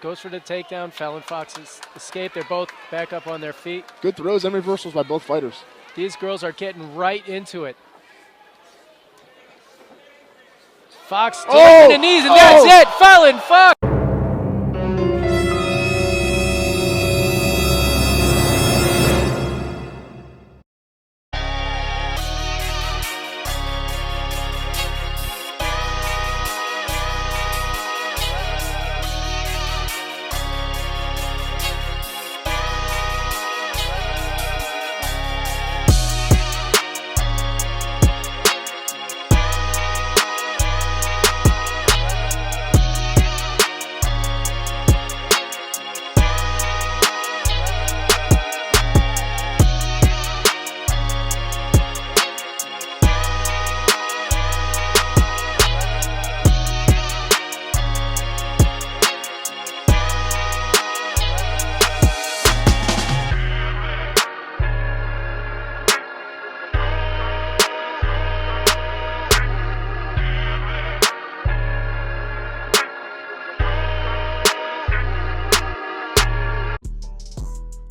goes for the takedown. Fallon Fox escape. They're both back up on their feet. Good throws and reversals by both fighters. These girls are getting right into it. Fox delivering the knees, and that's it. Fallon Fox.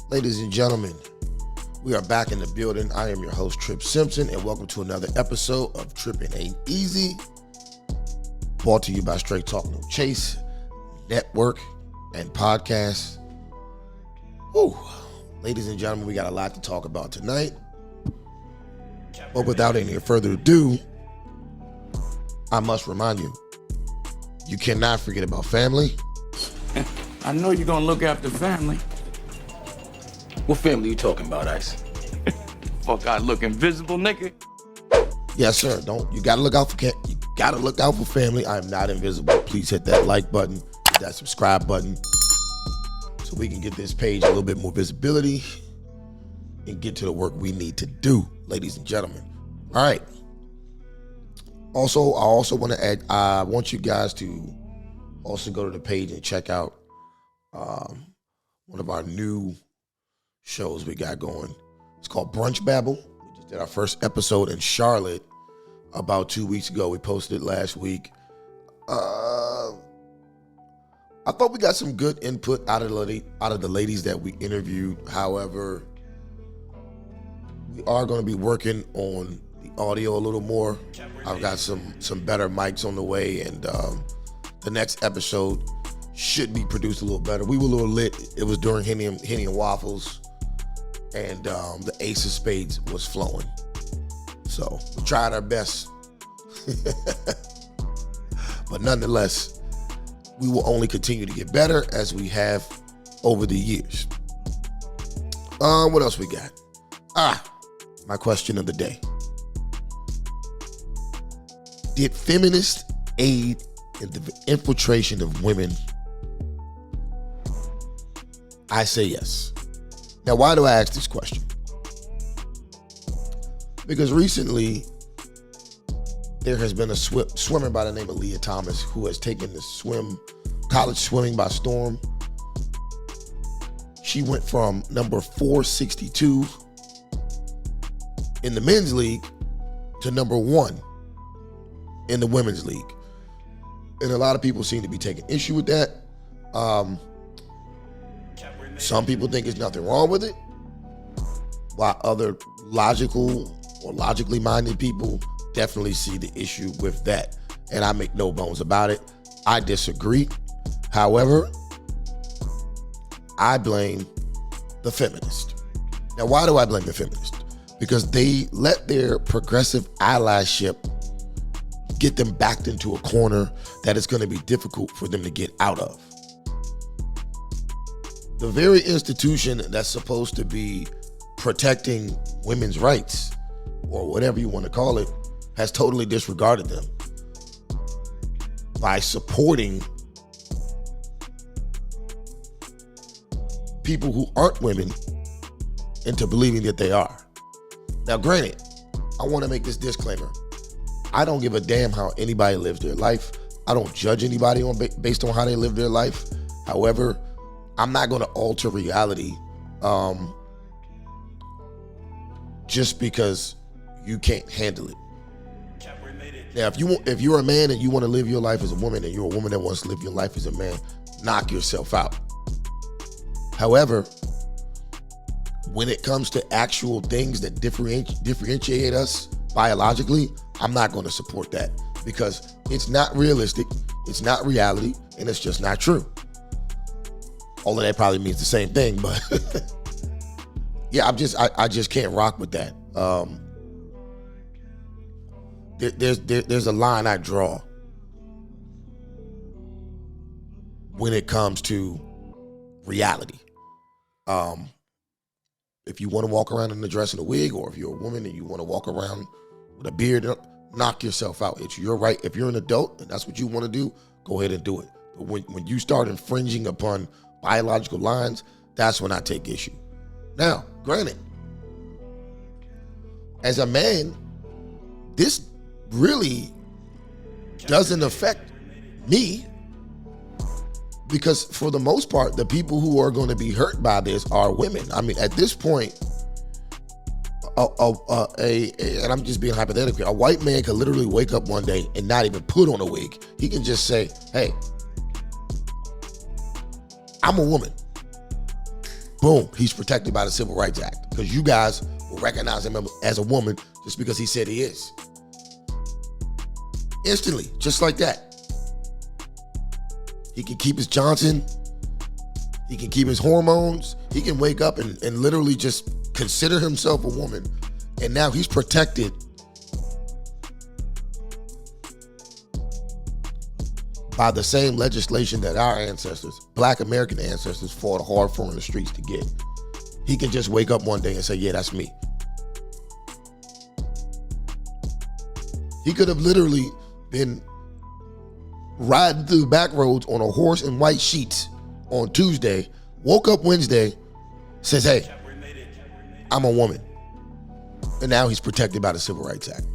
Ladies and gentlemen, we are back in the building. I am your host, Trip Simpson, and welcome to another episode of Trippin Ain't Easy, brought to you by Straight Talk No Chase Network and Podcast. Woo. Ladies and gentlemen, we got a lot to talk about tonight. But without any further ado, I must remind you, you cannot forget about family. I know you're going to look after family. What family you talking about, Ice? Fuck, I look invisible, nigga. Yes, sir. You gotta look out for family. I am not invisible. Please hit that like button, hit that subscribe button, so we can get this page a little bit more visibility and get to the work we need to do, ladies and gentlemen. All right. Also, I also want to add, I want you guys to also go to the page and check out one of our new shows we got going. It's called Brunch Babble. We just did our first episode in Charlotte about 2 weeks ago. We posted it last week. I thought we got some good input out of the ladies that we interviewed. However, we are going to be working on the audio a little more. I've got some better mics on the way, and the next episode should be produced a little better. We were a little lit. It was during Henny and Waffles, and the Ace of Spades was flowing. So we tried our best. But nonetheless, we will only continue to get better as we have over the years. What else we got? My question of the day. Did feminists aid in the infiltration of women? I say yes. Now, why do I ask this question? Because recently, there has been a swimmer by the name of Leah Thomas who has taken the college swimming by storm. She went from number 462 in the men's league to number 1 in the women's league. And a lot of people seem to be taking issue with that. Some people think there's nothing wrong with it, while other logically minded people definitely see the issue with that. And I make no bones about it. I disagree. However, I blame the feminist. Now, why do I blame the feminist? Because they let their progressive allyship get them backed into a corner that is going to be difficult for them to get out of. The very institution that's supposed to be protecting women's rights, or whatever you want to call it, has totally disregarded them by supporting people who aren't women into believing that they are. Now, granted, I want to make this disclaimer. I don't give a damn how anybody lives their life. I don't judge anybody based on how they live their life. However, I'm not going to alter reality just because you can't handle it. Now, if you're a man and you want to live your life as a woman, and you're a woman that wants to live your life as a man, knock yourself out. However, when it comes to actual things that differentiate us biologically, I'm not going to support that because it's not realistic, it's not reality, and it's just not true. Although that probably means the same thing, but yeah, I just can't rock with that. There's a line I draw when it comes to reality. If you want to walk around in a dress and a wig, or if you're a woman and you want to walk around with a beard, knock yourself out. It's your right. If you're an adult and that's what you want to do, go ahead and do it. But when you start infringing upon biological lines, that's when I take issue. Now, granted, as a man, this really doesn't affect me, because for the most part, the people who are going to be hurt by this are women. I mean, at this point, and I'm just being hypothetical, a white man could literally wake up one day and not even put on a wig. He can just say, hey, I'm a woman. Boom, he's protected by the Civil Rights Act, because you guys will recognize him as a woman just because he said he is. Instantly, just like that. He can keep his Johnson. He can keep his hormones. He can wake up and literally just consider himself a woman. And now he's protected by the same legislation that our ancestors, Black American ancestors, fought hard for in the streets to get. He can just wake up one day and say, yeah, that's me. He could have literally been riding through the back roads on a horse and white sheets on Tuesday, woke up Wednesday, says, hey, I'm a woman. And now he's protected by the Civil Rights Act.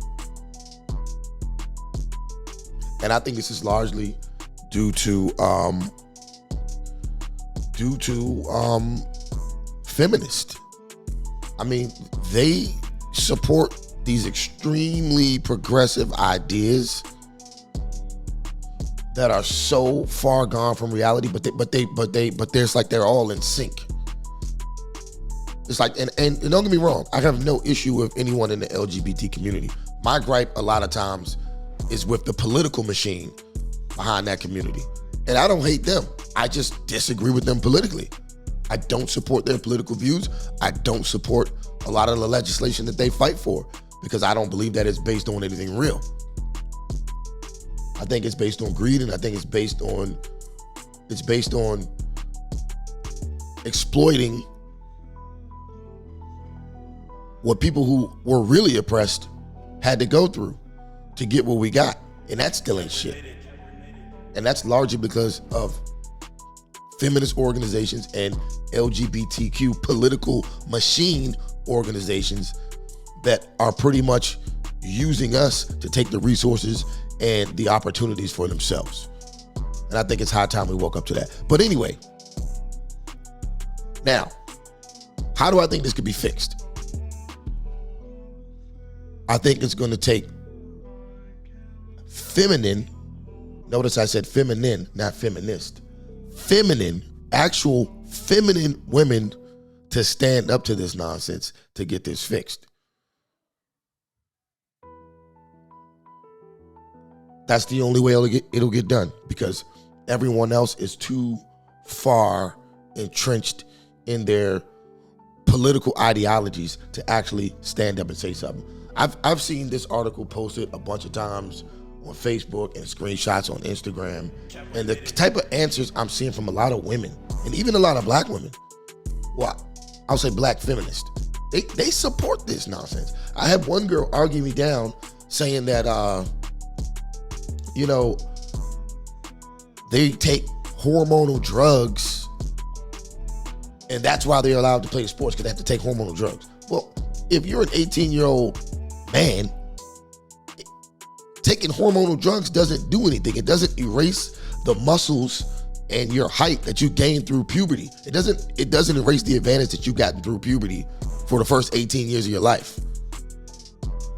And I think this is largely due to feminists. I mean, they support these extremely progressive ideas that are so far gone from reality, but there's like they're all in sync. It's like, and don't get me wrong, I have no issue with anyone in the LGBT community. My gripe a lot of times is with the political machine behind that community. And I don't hate them. I just disagree with them politically. I don't support their political views. I don't support a lot of the legislation that they fight for, because I don't believe that it's based on anything real. I think it's based on greed, and I think it's based on exploiting what people who were really oppressed had to go through to get what we got. And that still ain't shit. And that's largely because of feminist organizations and LGBTQ political machine organizations that are pretty much using us to take the resources and the opportunities for themselves. And I think it's high time we woke up to that. But anyway, now, how do I think this could be fixed? I think it's going to take feminine, notice I said feminine, not feminist, feminine, actual feminine women to stand up to this nonsense to get this fixed. That's the only way it'll get done, because everyone else is too far entrenched in their political ideologies to actually stand up and say something. I've seen this article posted a bunch of times on Facebook and screenshots on Instagram, and the type of answers I'm seeing from a lot of women, and even a lot of black women, well, I'll say black feminists, they support this nonsense. I had one girl argue me down saying that they take hormonal drugs and that's why they're allowed to play sports, because they have to take hormonal drugs. Well, if you're an 18-year-old man, taking hormonal drugs doesn't do anything. It doesn't erase the muscles and your height that you gained through puberty. It doesn't erase the advantage that you got through puberty for the first 18 years of your life.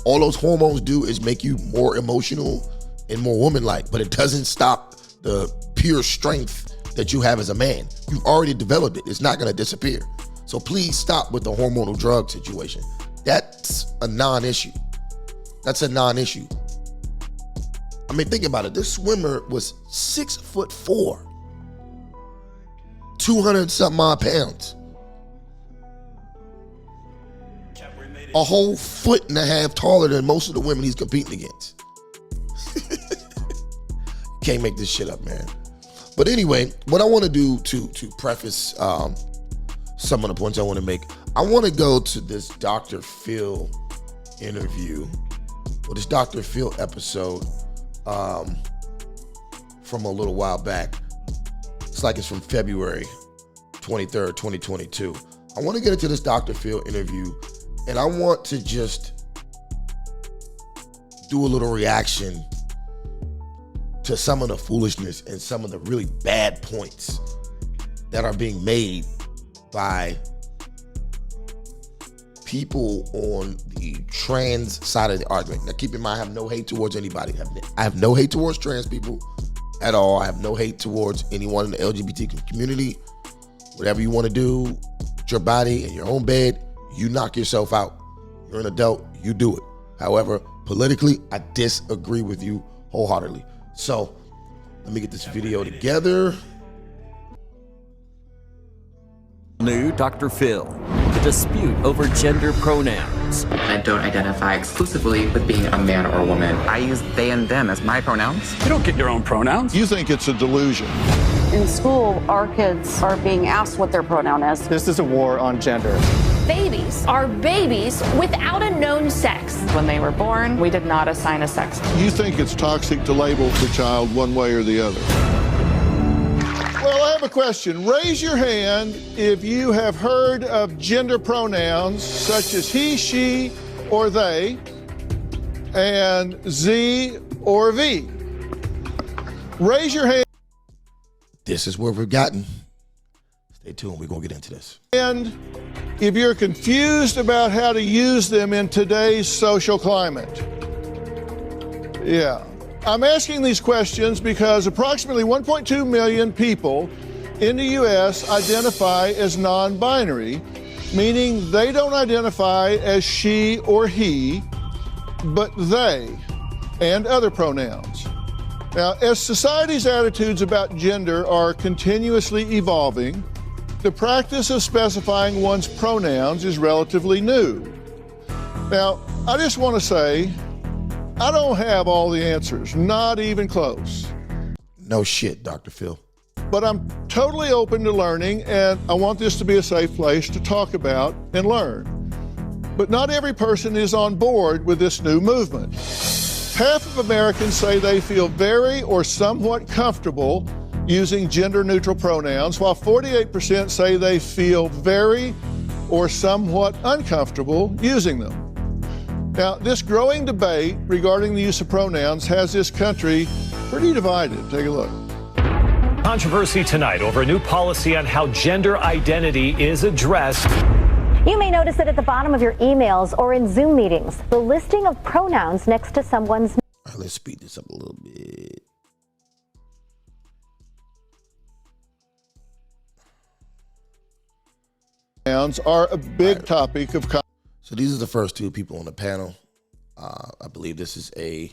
All those hormones do is make you more emotional and more woman-like, but it doesn't stop the pure strength that you have as a man. You've already developed it. It's not going to disappear. So please stop with the hormonal drug situation. That's a non-issue. That's a non-issue. I mean, think about it. This swimmer was 6'4", 200-something odd pounds. A whole 1.5 feet taller than most of the women he's competing against. Can't make this shit up, man. But anyway, what I want to do to preface some of the points I want to make, I want to go to this Dr. Phil interview, or this Dr. Phil episode from a little while back. It's like it's from February 23rd, 2022. I want to get into this Dr. Phil interview, and I want to just do a little reaction to some of the foolishness and some of the really bad points that are being made by people on the trans side of the argument. Now, keep in mind, I have no hate towards anybody. I have no hate towards trans people at all. I have no hate towards anyone in the LGBT community. Whatever you want to do with your body in your own bed, you knock yourself out. You're an adult, you do it. However, politically, I disagree with you wholeheartedly. So, let me get this video together. New Dr. Phil, the dispute over gender pronouns. I don't identify exclusively with being a man or a woman. I use they and them as my pronouns. You don't get your own pronouns. You think it's a delusion. In school, our kids are being asked what their pronoun is. This is a war on gender. Babies are babies without a known sex. When they were born, we did not assign a sex. You think it's toxic to label the child one way or the other. Well, I have a question. Raise your hand if you have heard of gender pronouns such as he, she, or they, and Z or V. Raise your hand. This is where we've gotten. Stay tuned, we're gonna get into this. And if you're confused about how to use them in today's social climate. Yeah. I'm asking these questions because approximately 1.2 million people in the U.S. identify as non-binary, meaning they don't identify as she or he, but they and other pronouns. Now, as society's attitudes about gender are continuously evolving, the practice of specifying one's pronouns is relatively new. Now, I just want to say, I don't have all the answers, not even close. No shit, Dr. Phil. But I'm totally open to learning, and I want this to be a safe place to talk about and learn. But not every person is on board with this new movement. Half of Americans say they feel very or somewhat comfortable using gender-neutral pronouns, while 48% say they feel very or somewhat uncomfortable using them. Now, this growing debate regarding the use of pronouns has this country pretty divided. Take a look. Controversy tonight over a new policy on how gender identity is addressed. You may notice it at the bottom of your emails or in Zoom meetings, the listing of pronouns next to someone's. All right, let's speed this up a little bit. Pronouns are a big topic of. So these are the first two people on the panel. I believe this is a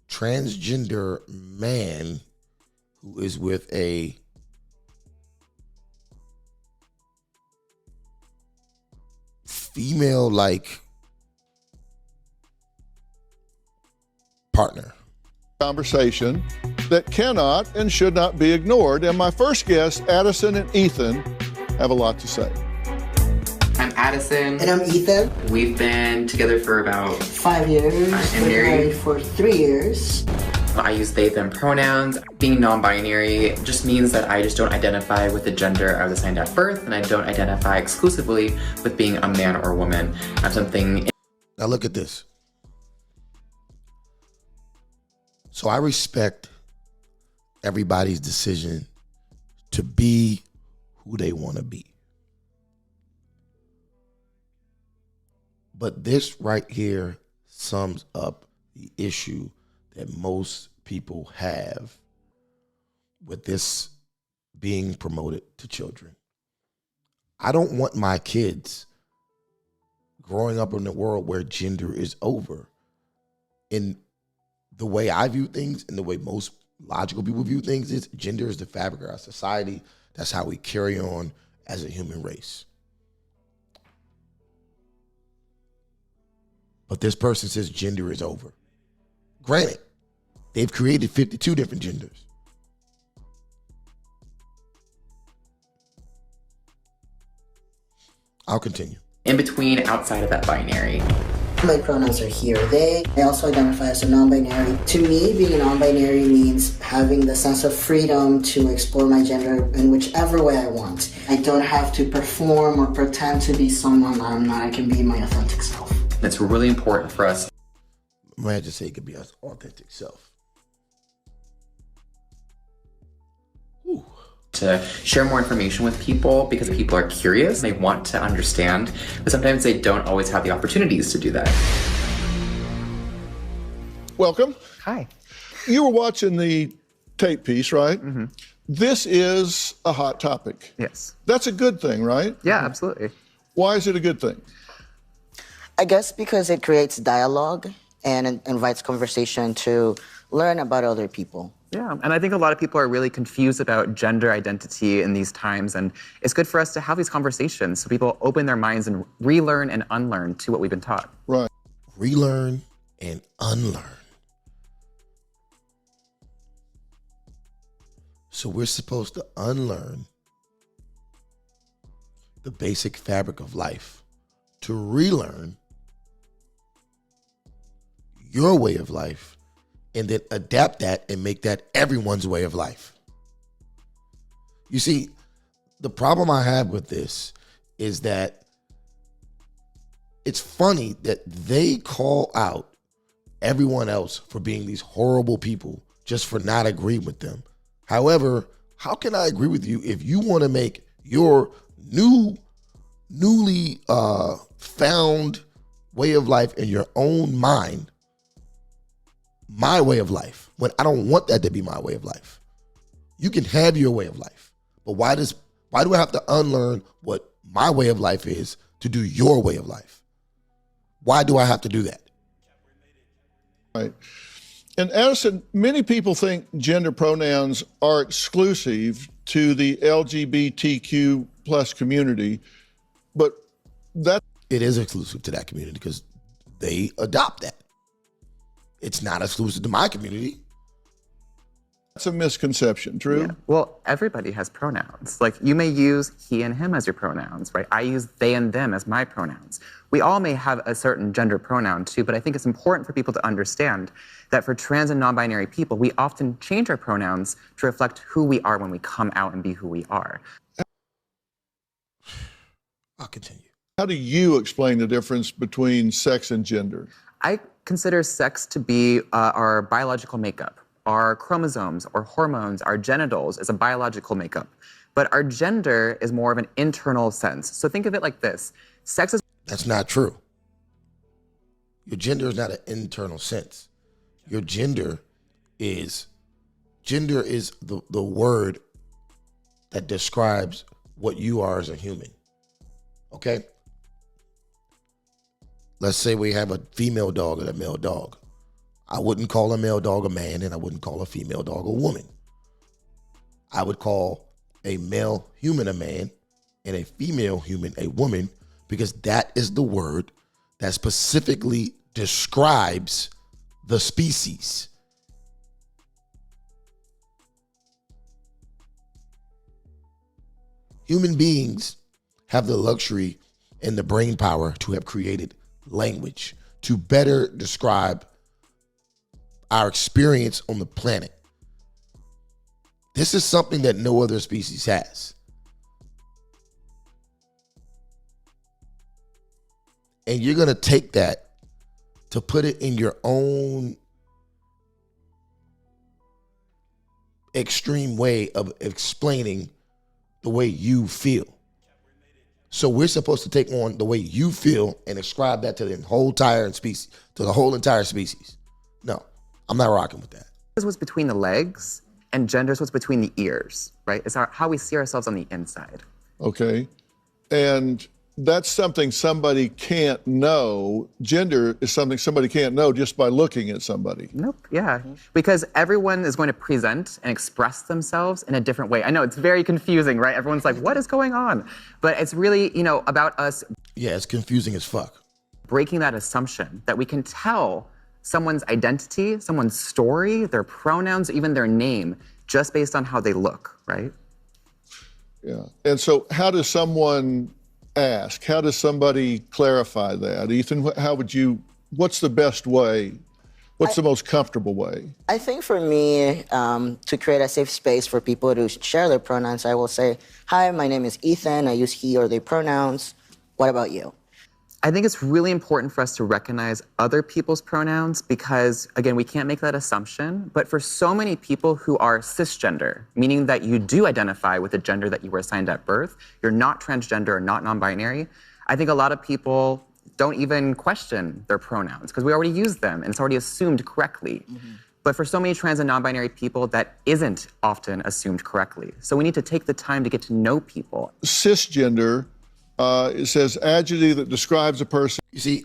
transgender man who is with a female-like partner. Conversation that cannot and should not be ignored. And my first guests, Addison and Ethan, have a lot to say. I'm Addison. And I'm Ethan. We've been together for about 5 years. And married for 3 years. I use they, them pronouns. Being non-binary just means that I just don't identify with the gender I was assigned at birth, and I don't identify exclusively with being a man or a woman. I'm something. Now look at this. So I respect everybody's decision to be who they want to be. But this right here sums up the issue that most people have with this being promoted to children. I don't want my kids growing up in a world where gender is over. In the way I view things and the way most logical people view things is gender is the fabric of our society. That's how we carry on as a human race. But this person says gender is over. Granted, they've created 52 different genders. I'll continue. In between, outside of that binary. My pronouns are he or they. I also identify as a non-binary. To me, being a non-binary means having the sense of freedom to explore my gender in whichever way I want. I don't have to perform or pretend to be someone I'm not. I can be my authentic self. It's really important for us. Might just say it could be our authentic self. To share more information with people because people are curious, they want to understand, but sometimes they don't always have the opportunities to do that. Welcome. Hi. You were watching the tape piece, right? Mm-hmm. This is a hot topic. Yes. That's a good thing, right? Yeah, absolutely. Why is it a good thing? I guess because it creates dialogue and it invites conversation to learn about other people. Yeah, and I think a lot of people are really confused about gender identity in these times, and it's good for us to have these conversations so people open their minds and relearn and unlearn to what we've been taught. Right. Relearn and unlearn. So we're supposed to unlearn the basic fabric of life to relearn your way of life and then adapt that and make that everyone's way of life. You see, the problem I have with this is that it's funny that they call out everyone else for being these horrible people just for not agreeing with them. However, how can I agree with you if you want to make your newly found way of life in your own mind my way of life, when I don't want that to be my way of life? You can have your way of life, but why do I have to unlearn what my way of life is to do your way of life? Why do I have to do that? Right. And Addison, many people think gender pronouns are exclusive to the LGBTQ plus community, but it is exclusive to that community because they adopt that. It's not exclusive to my community. That's a misconception, true? Yeah. Well, everybody has pronouns. Like, you may use he and him as your pronouns, right? I use they and them as my pronouns. We all may have a certain gender pronoun too, but I think it's important for people to understand that for trans and non-binary people, we often change our pronouns to reflect who we are when we come out and be who we are. I'll continue. How do you explain the difference between sex and gender? I consider sex to be our biological makeup. Our chromosomes or hormones, our genitals is a biological makeup. But our gender is more of an internal sense. So think of it like this. Sex is... That's not true. Your gender is not an internal sense. Your gender is the word that describes what you are as a human. Okay? Let's say we have a female dog and a male dog. I wouldn't call a male dog a man, and I wouldn't call a female dog a woman. I would call a male human a man and a female human a woman, because that is the word that specifically describes the species. Human beings have the luxury and the brain power to have created language to better describe our experience on the planet. This is something that no other species has. And you're going to take that to put it in your own extreme way of explaining the way you feel. So we're supposed to take on the way you feel and ascribe that to the whole entire species, to the whole entire species. No, I'm not rocking with that. This was between the legs, and gender is what's between the ears, right? It's how we see ourselves on the inside. Okay. And that's something somebody can't know. Gender is something somebody can't know just by looking at somebody. Nope, yeah. Because everyone is going to present and express themselves in a different way. I know it's very confusing, right? Everyone's like, what is going on? But it's really, about us. Yeah, it's confusing as fuck. Breaking that assumption that we can tell someone's identity, someone's story, their pronouns, even their name, just based on how they look, right? Yeah. And so how does someone ask? How does somebody clarify that? Ethan, what's the best way? What's the most comfortable way? I think for me, to create a safe space for people to share their pronouns, I will say, hi, my name is Ethan. I use he or they pronouns. What about you? I think it's really important for us to recognize other people's pronouns because, again, we can't make that assumption. But for so many people who are cisgender, meaning that you do identify with the gender that you were assigned at birth, you're not transgender or not non-binary, I think a lot of people don't even question their pronouns because we already use them and it's already assumed correctly. But for so many trans and non-binary people, that isn't often assumed correctly. So we need to take the time to get to know people. Cisgender, it says adjective that describes a person. You see,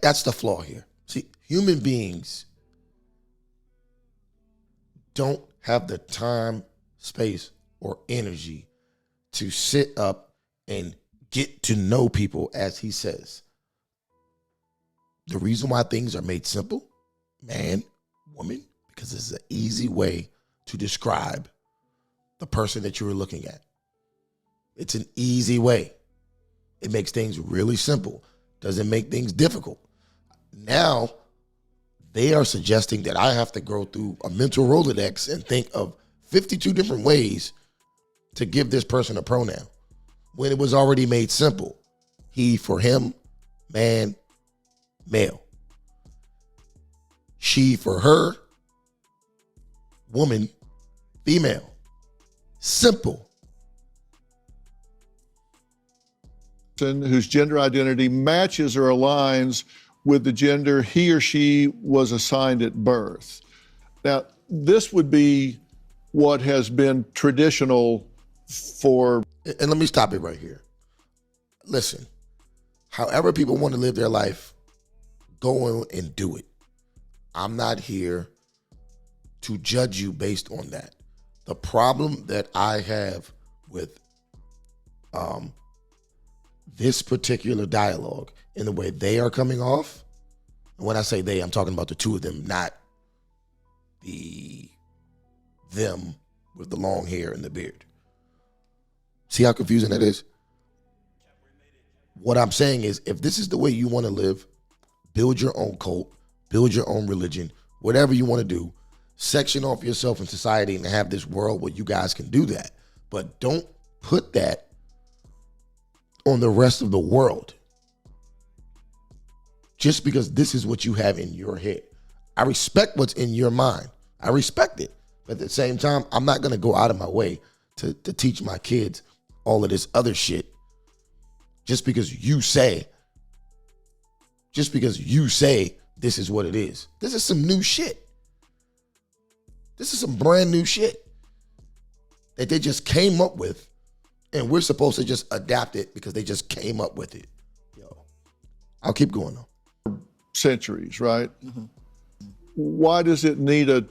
that's the flaw here. See, human beings don't have the time, space, or energy to sit up and get to know people, as he says. The reason why things are made simple, man, woman, because it's an easy way to describe the person that you were looking at. It's an easy way. It makes things really simple. Doesn't make things difficult. Now, they are suggesting that I have to go through a mental Rolodex and think of 52 different ways to give this person a pronoun when it was already made simple. He for him, man, male. She for her, woman, female. Simple. Whose gender identity matches or aligns with the gender he or she was assigned at birth. Now, this would be what has been traditional for... And let me stop it right here. Listen, however people want to live their life, go on and do it. I'm not here to judge you based on that. The problem that I have with this particular dialogue and the way they are coming off, and when I say they, I'm talking about the two of them, not them with the long hair and the beard. See how confusing that is? What I'm saying is, if this is the way you want to live, build your own cult, build your own religion, whatever you want to do, section off yourself in society and have this world where you guys can do that. But don't put that on the rest of the world just because this is what you have in your head. I respect what's in your mind. I respect it. But at the same time, I'm not going to go out of my way to teach my kids all of this other shit just because you say this is what it is. This is some new shit. This is some brand new shit that they just came up with, and we're supposed to just adapt it because they just came up with it. Yo, I'll keep going though. Centuries, right? Why does it need a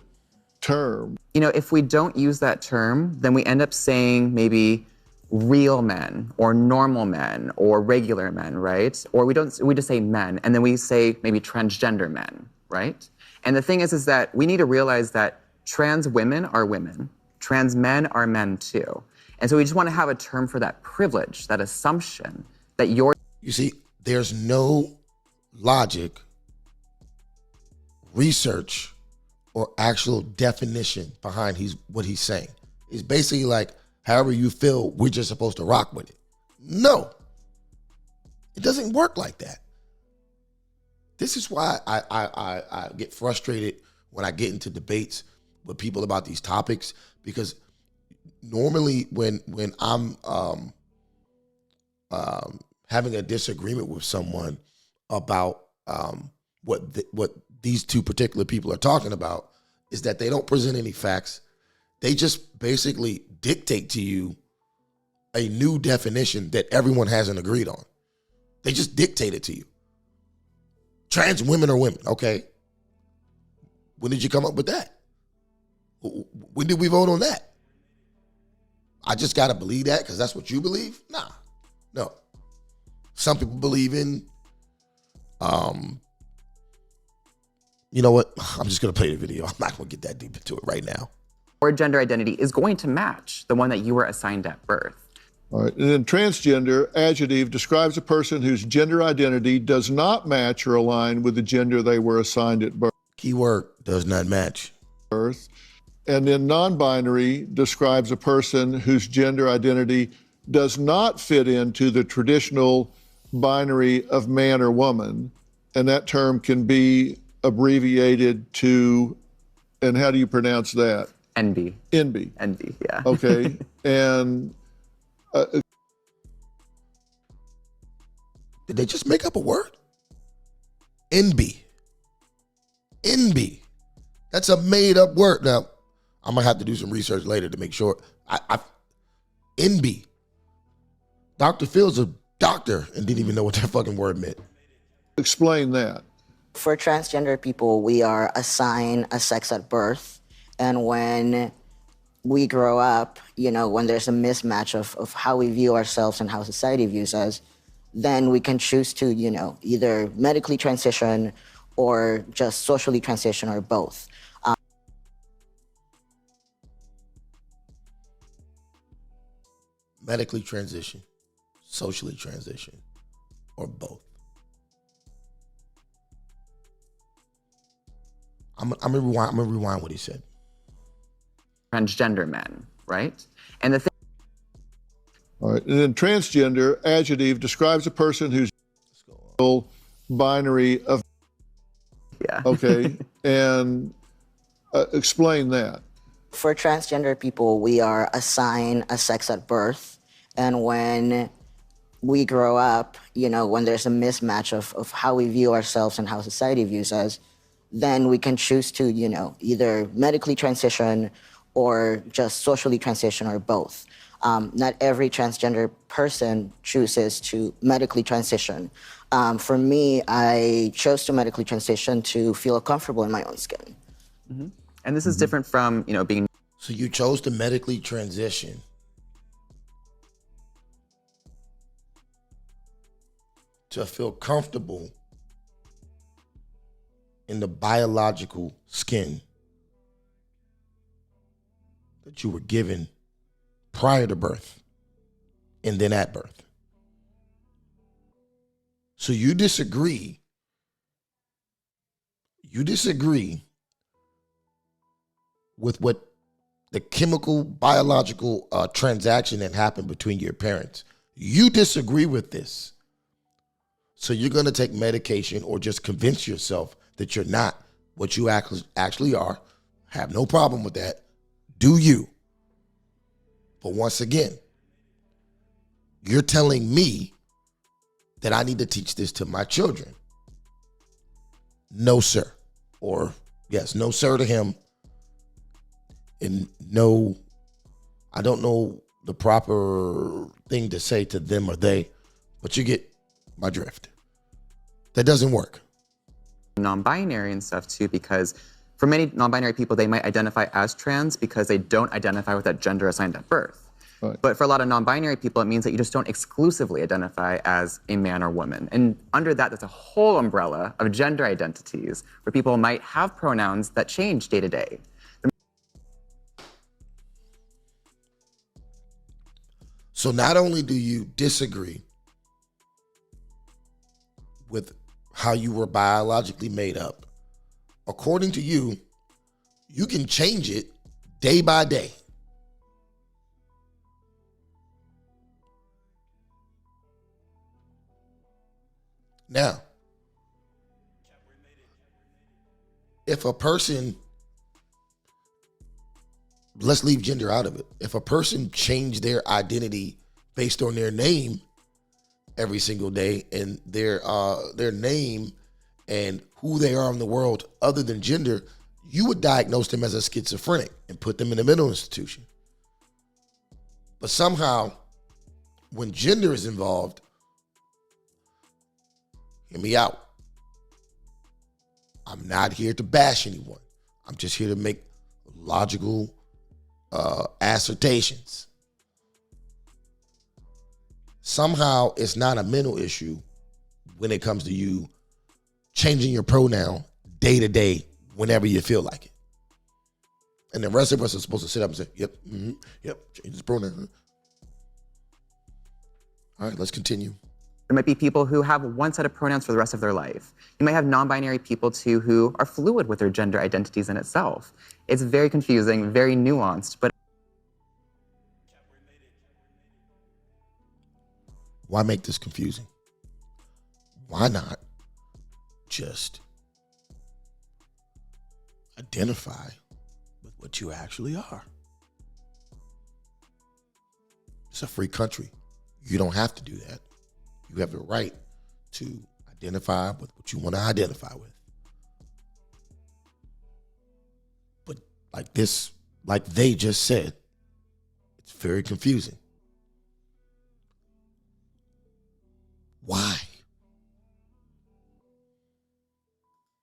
term? If we don't use that term, then we end up saying maybe real men or normal men or regular men, right? Or we just say men, and then we say maybe transgender men, right? And the thing is that we need to realize that trans women are women. Trans men are men too. And so we just want to have a term for that privilege, that assumption that you're... You see, there's no logic, research, or actual definition behind what he's saying. It's basically like, however you feel, we're just supposed to rock with it. No, it doesn't work like that. This is why I get frustrated when I get into debates with people about these topics, because normally when I'm having a disagreement with someone about what these two particular people are talking about, is that they don't present any facts. They just basically dictate to you a new definition that everyone hasn't agreed on. They just dictate it to you. Trans women are women, okay? When did you come up with that? When did we vote on that? I just got to believe that because that's what you believe? Nah, no. Some people believe in, you know what? I'm just going to play the video. I'm not going to get that deep into it right now. Or gender identity is going to match the one that you were assigned at birth. All right, and then transgender adjective describes a person whose gender identity does not match or align with the gender they were assigned at birth. Keyword, does not match. And then non-binary describes a person whose gender identity does not fit into the traditional binary of man or woman. And that term can be abbreviated to, and how do you pronounce that? NB. NB. NB, yeah. Okay, and... did they just make up a word? NB. NB. That's a made up word. Now, I'm going to have to do some research later to make sure. NB. Dr. Phil's a doctor and didn't even know what that fucking word meant. Explain that. For transgender people, we are assigned a sex at birth. And when we grow up, you know, when there's a mismatch of how we view ourselves and how society views us, then we can choose to, you know, either medically transition or just socially transition or both. Medically transition, socially transition, or both. I'm gonna rewind what he said. Transgender men, right? And the thing. All right, and then transgender adjective describes a person whose binary of. Yeah. Okay, and explain that. For transgender people, we are assigned a sex at birth. And when we grow up, you know, when there's a mismatch of how we view ourselves and how society views us, then we can choose to, you know, either medically transition or just socially transition or both. Not every transgender person chooses to medically transition. For me, I chose to medically transition to feel comfortable in my own skin. Mm-hmm. And this is different from, you know, being. So you chose to medically transition to feel comfortable in the biological skin that you were given prior to birth and then at birth. So you disagree with what the chemical biological transaction that happened between your parents. You disagree with this. So you're going to take medication or just convince yourself that you're not what you actually are. Have no problem with that. Do you? But once again, you're telling me that I need to teach this to my children. No, sir. Or yes, no, sir to him. And no, I don't know the proper thing to say to them or they, but you get my drift. That doesn't work. Non-binary and stuff too, because for many non-binary people, they might identify as trans because they don't identify with that gender assigned at birth. Right. But for a lot of non-binary people, it means that you just don't exclusively identify as a man or woman. And under that, there's a whole umbrella of gender identities where people might have pronouns that change day to day. So not only do you disagree with how you were biologically made up, according to you, you can change it day by day. Now, if a person, let's leave gender out of it. If a person changed their identity based on their name every single day and their name and who they are in the world other than gender, you would diagnose them as a schizophrenic and put them in a mental institution. But somehow, when gender is involved, hear me out. I'm not here to bash anyone. I'm just here to make logical assertions. Somehow, it's not a mental issue when it comes to you changing your pronoun day to day whenever you feel like it. And the rest of us are supposed to sit up and say, yep, yep, change this pronoun. All right, let's continue. There might be people who have one set of pronouns for the rest of their life. You might have non-binary people too who are fluid with their gender identities in itself. It's very confusing, very nuanced, but why make this confusing? Why not just identify with what you actually are? It's a free country. You don't have to do that. You have the right to identify with what you want to identify with. But like they just said, it's very confusing. Why?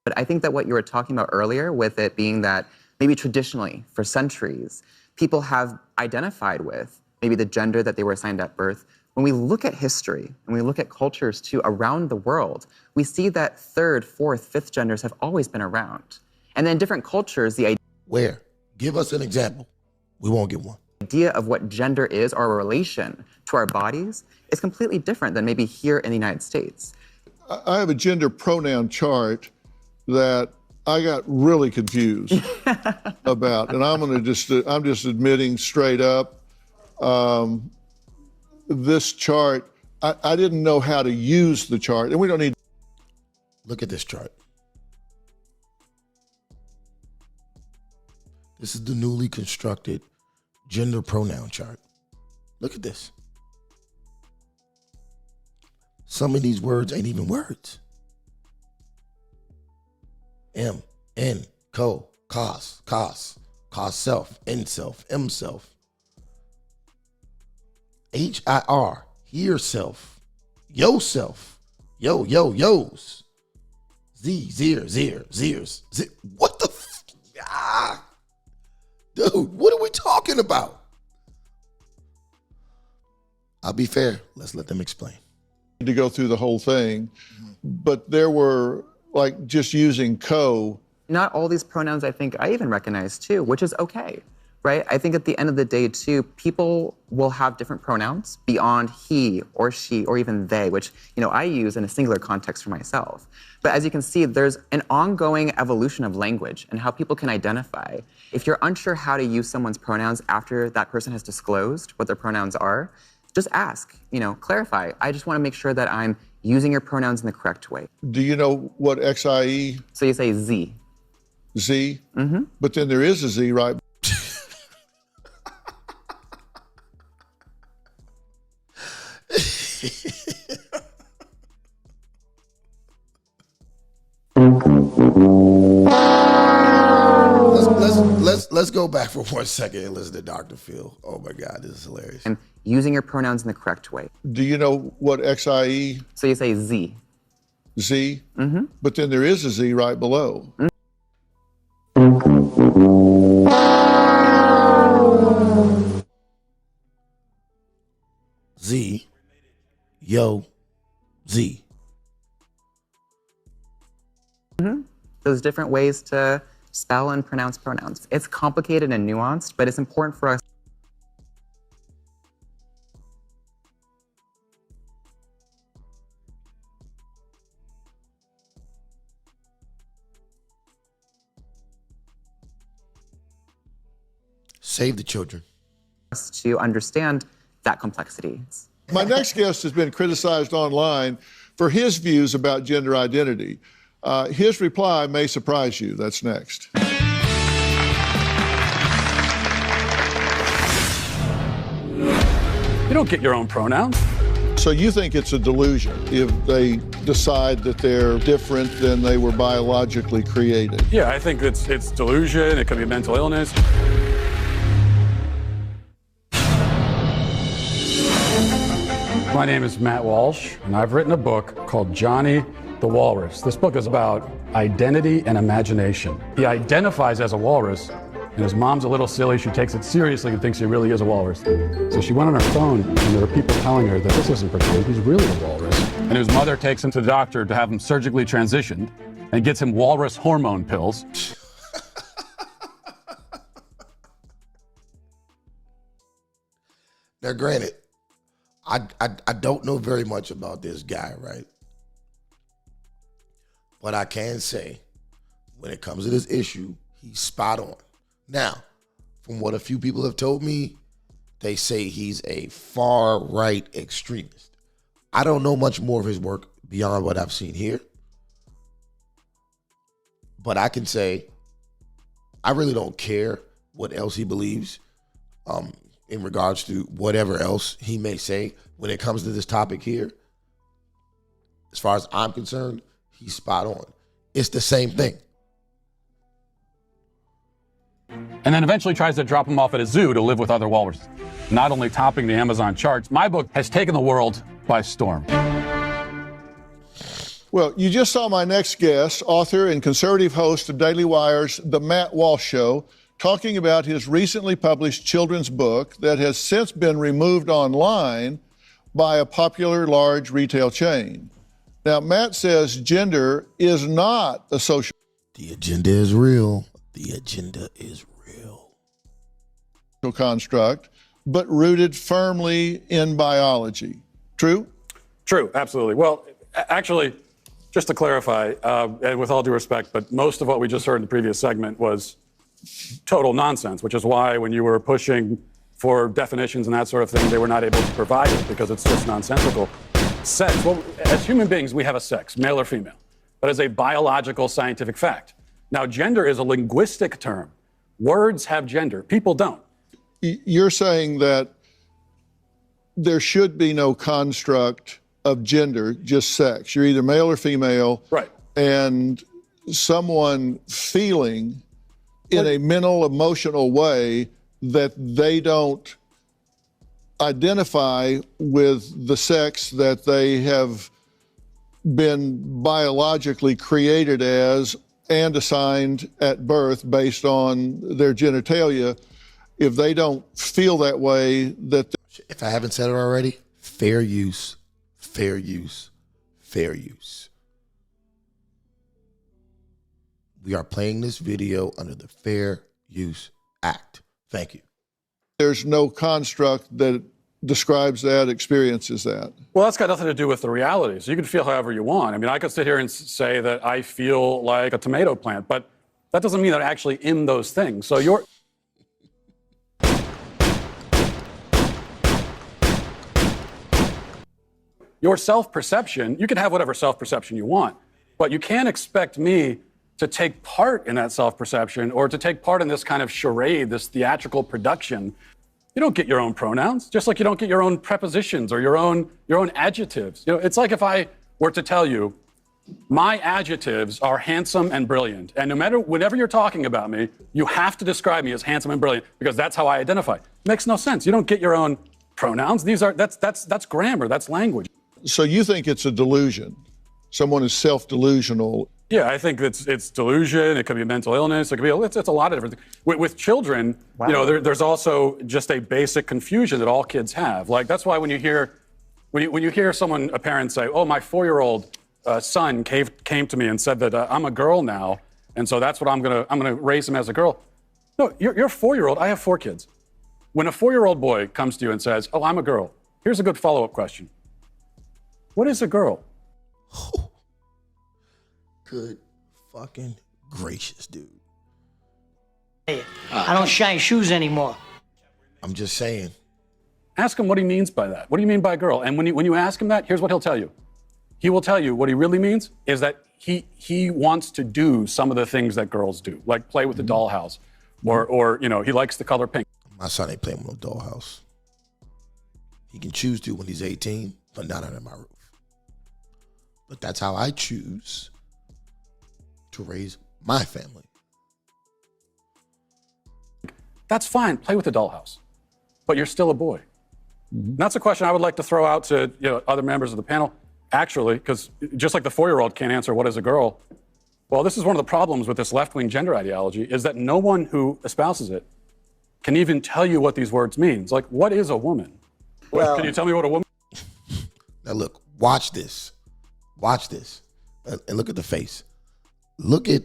But I think that what you were talking about earlier, with it being that maybe traditionally, for centuries, people have identified with maybe the gender that they were assigned at birth. When we look at history and we look at cultures too around the world, we see that third, fourth, fifth genders have always been around. And then in different cultures, the idea— Where? Give us an example. We won't get one. The idea of what gender is, or a relation to our bodies, is completely different than maybe here in the United States. I have a gender pronoun chart that I got really confused about, and I'm just admitting straight up, this chart, I didn't know how to use the chart, and we don't need. Look at this chart. This is the newly constructed gender pronoun chart. Look at this. Some of these words ain't even words. M, N, co, cos, self, N self, M self. HIR, hear self, yo self, yo's. Z, zeers. What the dude, what are we talking about? I'll be fair. Let's let them explain. To go through the whole thing, but there were, like, just using co. Not all these pronouns I think I even recognize too, which is okay, right? I think at the end of the day too, people will have different pronouns beyond he or she or even they, which, you know, I use in a singular context for myself. But as you can see, there's an ongoing evolution of language and how people can identify. If you're unsure how to use someone's pronouns after that person has disclosed what their pronouns are, just ask, you know, clarify. I just want to make sure that I'm using your pronouns in the correct way. Do you know what XIE? So you say Z. Z? Mm-hmm. But then there is a Z, right? Let's go back for 1 second and listen to Dr. Phil. Oh my God, this is hilarious. And using your pronouns in the correct way. Do you know what XIE? So you say Z. Z? Mm-hmm. But then there is a Z right below. Z, yo, Z. Mm-hmm. Those different ways to spell and pronounce pronouns. It's complicated and nuanced, but it's important for us. Save the children. To understand that complexity. My next guest has been criticized online for his views about gender identity. His reply may surprise you. That's next. You don't get your own pronouns. So you think it's a delusion if they decide that they're different than they were biologically created? Yeah, I think it's delusion. It could be mental illness. My name is Matt Walsh, and I've written a book called Johnny the Walrus. This book is about identity and imagination. He identifies as a walrus, and his mom's a little silly. She takes it seriously and thinks he really is a walrus. So she went on her phone, and there were people telling her that this isn't pretend, he's really a walrus. And his mother takes him to the doctor to have him surgically transitioned and gets him walrus hormone pills. Now, granted, I don't know very much about this guy, right? But I can say, when it comes to this issue, he's spot on. Now, from what a few people have told me, they say he's a far-right extremist. I don't know much more of his work beyond what I've seen here. But I can say, I really don't care what else he believes in regards to whatever else he may say when it comes to this topic here. As far as I'm concerned, he's spot on. It's the same thing. And then eventually tries to drop him off at a zoo to live with other walruses. Not only topping the Amazon charts, my book has taken the world by storm. Well, you just saw my next guest, author and conservative host of Daily Wire's The Matt Walsh Show, talking about his recently published children's book that has since been removed online by a popular large retail chain. Now, Matt says gender is not a social... The agenda is real. The agenda is real. ...construct, but rooted firmly in biology. True? True, absolutely. Well, actually, just to clarify, and with all due respect, but most of what we just heard in the previous segment was total nonsense, which is why when you were pushing for definitions and that sort of thing, they were not able to provide it because it's just nonsensical. Sex, well, as human beings, we have a sex, male or female. That is a biological scientific fact. Now, gender is a linguistic term. Words have gender. People don't. You're saying that there should be no construct of gender, just sex. You're either male or female. Right. And someone feeling in a mental, emotional way that they don't identify with the sex that they have been biologically created as and assigned at birth based on their genitalia. If they don't feel that way, that... If I haven't said it already, fair use, fair use, fair use. We are playing this video under the Fair Use Act. Thank you. There's no construct that describes that, experiences that. Well, that's got nothing to do with the reality. So you can feel however you want. I mean, I could sit here and say that I feel like a tomato plant, but that doesn't mean that I'm actually in those things. So your self-perception, you can have whatever self-perception you want, but you can't expect me to take part in that self-perception or to take part in this kind of charade, this theatrical production. You don't get your own pronouns, just like you don't get your own prepositions or your own adjectives. You know, it's like if I were to tell you, my adjectives are handsome and brilliant, and whenever you're talking about me, you have to describe me as handsome and brilliant because that's how I identify. It makes no sense. You don't get your own pronouns. That's grammar. That's language. So you think it's a delusion? Someone is self-delusional. Yeah, I think it's delusion. It could be mental illness. It could be it's a lot of different things. With children, wow. You know, there's also just a basic confusion that all kids have. Like that's why when you hear a parent say, "Oh, my 4-year-old son came to me and said that I'm a girl now, and so that's what I'm gonna raise him as a girl." No, you're a 4-year-old. I have 4 kids. When a 4-year-old boy comes to you and says, "Oh, I'm a girl," here's a good follow-up question: what is a girl? Good fucking gracious, dude. Hey, I don't shine shoes anymore. I'm just saying. Ask him what he means by that. What do you mean by girl? And when you ask him that, here's what he'll tell you. He will tell you what he really means is that he wants to do some of the things that girls do, like play with the dollhouse, or you know, he likes the color pink. My son ain't playing with no dollhouse. He can choose to when he's 18. but not under my roof. But that's how I choose to raise my family. That's fine. Play with the dollhouse. But you're still a boy. And that's a question I would like to throw out to other members of the panel. Actually, because just like the 4-year-old can't answer what is a girl, well, this is one of the problems with this left-wing gender ideology, is that no one who espouses it can even tell you what these words mean. It's like, what is a woman? Well, can you tell me what a woman? Now look, watch this. Watch this. And look at the face. Look at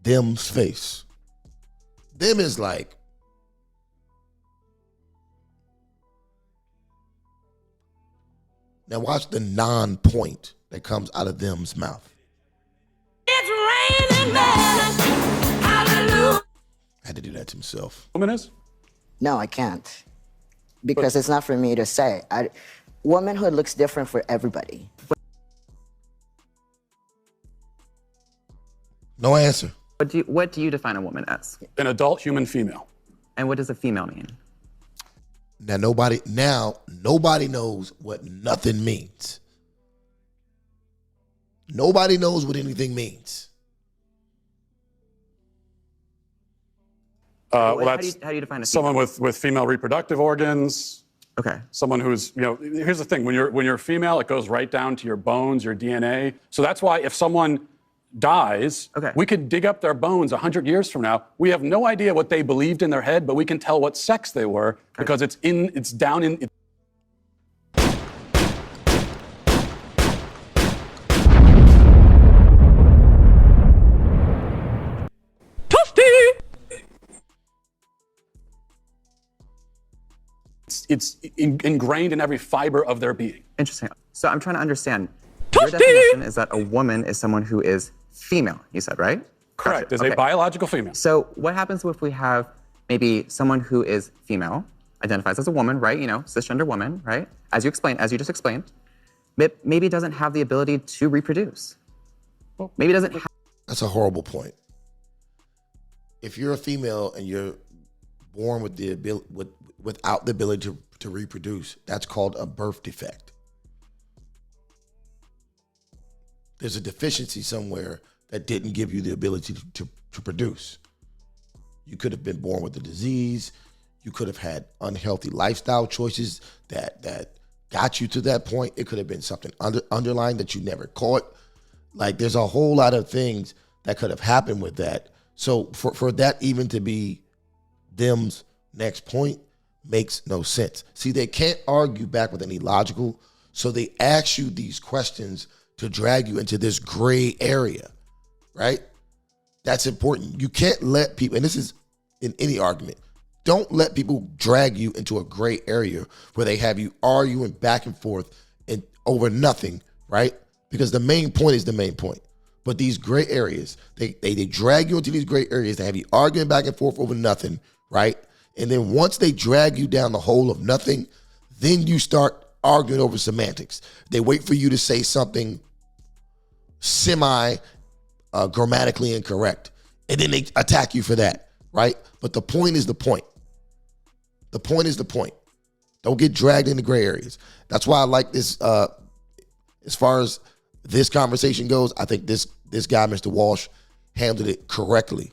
them's face. Them is like, now watch the non-point that comes out of them's mouth. It's raining men. Hallelujah. Had to do that to himself. Woman is? No, I can't. Because it's not for me to say. Womanhood looks different for everybody. No answer. What do you define a woman as? An adult human female. And what does a female mean? Now nobody knows what nothing means. Nobody knows what anything means. Well, how that's do you define a someone with female reproductive organs. Okay. Someone who's, here's the thing, when you're female, it goes right down to your bones, your DNA. So that's why if someone dies, we could dig up their bones 100 years from now. We have no idea what they believed in their head, but we can tell what sex they were because it's down in. It's ingrained in every fiber of their being. Interesting. So I'm trying to understand. Your definition is that a woman is someone who is female, you said, right? Correct. Is a biological female. So what happens if we have maybe someone who is female, identifies as a woman, right? Cisgender woman, right? As you just explained, maybe doesn't have the ability to reproduce. Maybe doesn't have. That's a horrible point. If you're a female and you're born with the ability, without the ability to reproduce, that's called a birth defect. There's a deficiency somewhere that didn't give you the ability to produce. You could have been born with a disease. You could have had unhealthy lifestyle choices that got you to that point. It could have been something underlying that you never caught. Like, there's a whole lot of things that could have happened with that. So for that even to be them's next point makes no sense. See, they can't argue back with any logical, so they ask you these questions to drag you into this gray area, right? That's important. You can't let people, and this is in any argument, don't let people drag you into a gray area where they have you arguing back and forth and over nothing, right? Because the main point is the main point. But these gray areas, they drag you into these gray areas to have you arguing back and forth over nothing, right? And then once they drag you down the hole of nothing, then you start arguing over semantics. They wait for you to say something grammatically incorrect, and then they attack you for that, right? But the point is the point. The point is the point. Don't get dragged into gray areas. That's why I like this. As far as this conversation goes, I think this guy, Mr. Walsh, handled it correctly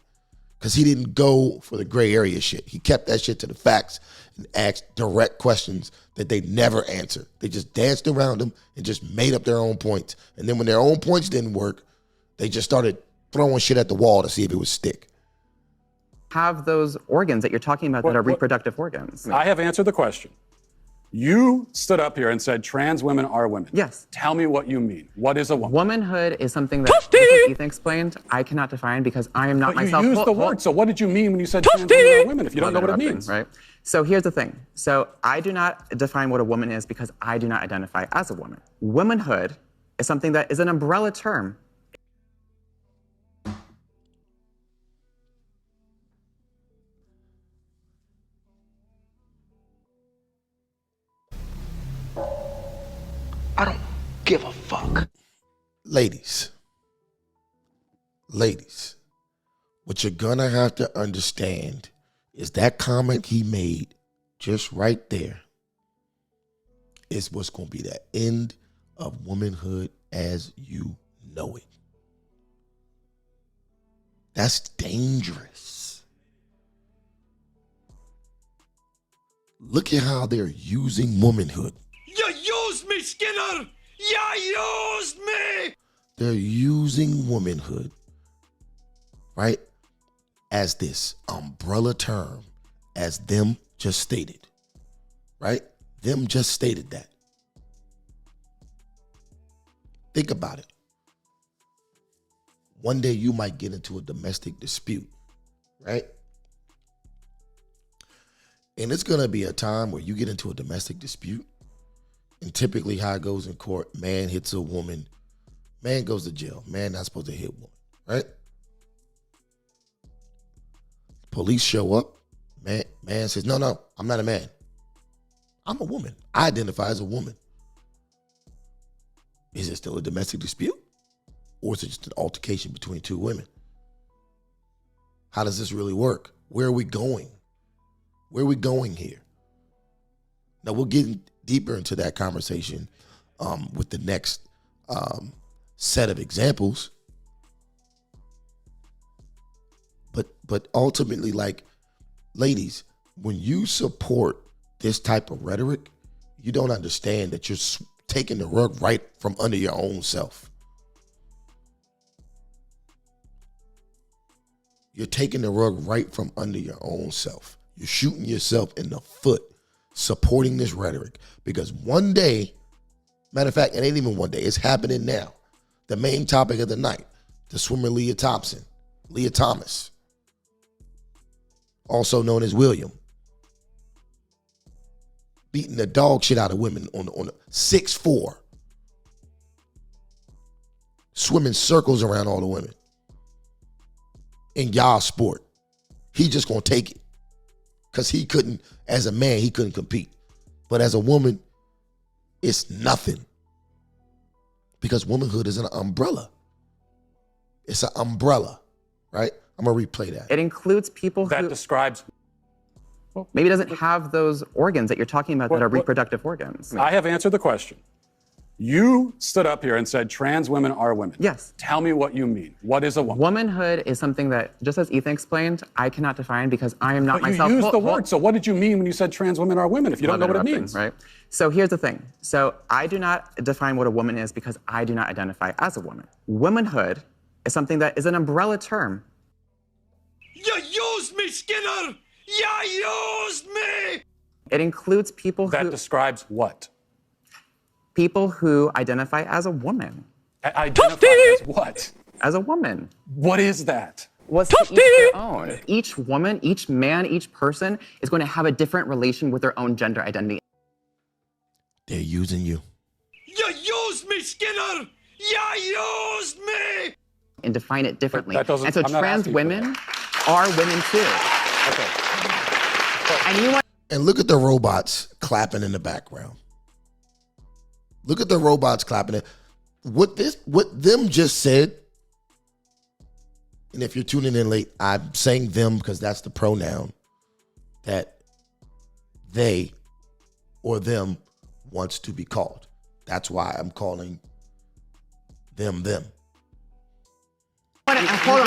because he didn't go for the gray area shit. He kept that shit to the facts and asked direct questions that they never answered. They just danced around them and just made up their own points. And then when their own points didn't work, they just started throwing shit at the wall to see if it would stick. Have those organs that you're talking about that are reproductive organs. I have answered the question. You stood up here and said trans women are women. Yes. Tell me what you mean. What is a woman? Womanhood is something that Ethan explained. I cannot define because I am not myself. You used the word, so what did you mean when you said trans women are women if you don't know what it means? Right. So here's the thing. So I do not define what a woman is because I do not identify as a woman. Womanhood is something that is an umbrella term. I don't give a fuck. Ladies, what you're gonna have to understand is that comment he made just right there is what's going to be the end of womanhood as you know it. That's dangerous. Look at how they're using womanhood. You used me, Skinner! You used me! They're using womanhood, right, as this umbrella term, as them just stated, right? Them just stated that. Think about it. One day you might get into a domestic dispute, right? And it's going to be a time where you get into a domestic dispute, and typically how it goes in court, man hits a woman, man goes to jail, man not supposed to hit woman, right? Police show up, man says, no, I'm not a man. I'm a woman. I identify as a woman. Is it still a domestic dispute? Or is it just an altercation between two women? How does this really work? Where are we going? Where are we going here? Now, we'll get deeper into that conversation with the next set of examples. But ultimately, like, ladies, when you support this type of rhetoric, you don't understand that you're taking the rug right from under your own self. You're taking the rug right from under your own self. You're shooting yourself in the foot, supporting this rhetoric. Because one day, matter of fact, it ain't even one day, it's happening now. The main topic of the night, the swimmer Leah Thomas, also known as William, beating the dog shit out of women on 6'4", swimming circles around all the women in y'all sport. He just gonna take it because he couldn't, as a man, he couldn't compete. But as a woman, it's nothing because womanhood is an umbrella. It's an umbrella, right? I'm gonna replay that. It includes people that describes maybe doesn't have those organs that you're talking about that are reproductive organs. I have answered the question. You stood up here and said trans women are women. Yes. Tell me what you mean. What is a woman? Womanhood is something that, just as Ethan explained, I cannot define because I am not myself. You used the word, so what did you mean when you said trans women are women if you don't know what it means? Right. So here's the thing. So I do not define what a woman is because I do not identify as a woman. Womanhood is something that is an umbrella term. You used me, Skinner! You used me! It includes people that describes what? People who identify as a woman. Identify as what? As a woman. What is that? Was to each their own. Each woman, each man, each person is going to have a different relation with their own gender identity. They're using you. You used me, Skinner! You used me! And define it differently. That doesn't, and so I'm not trans women are women too. Okay. And you want. And look at the robots clapping in the background. Look at the robots clapping. What them just said, and if you're tuning in late, I'm saying them because that's the pronoun that they or them wants to be called. That's why I'm calling them. Hold on.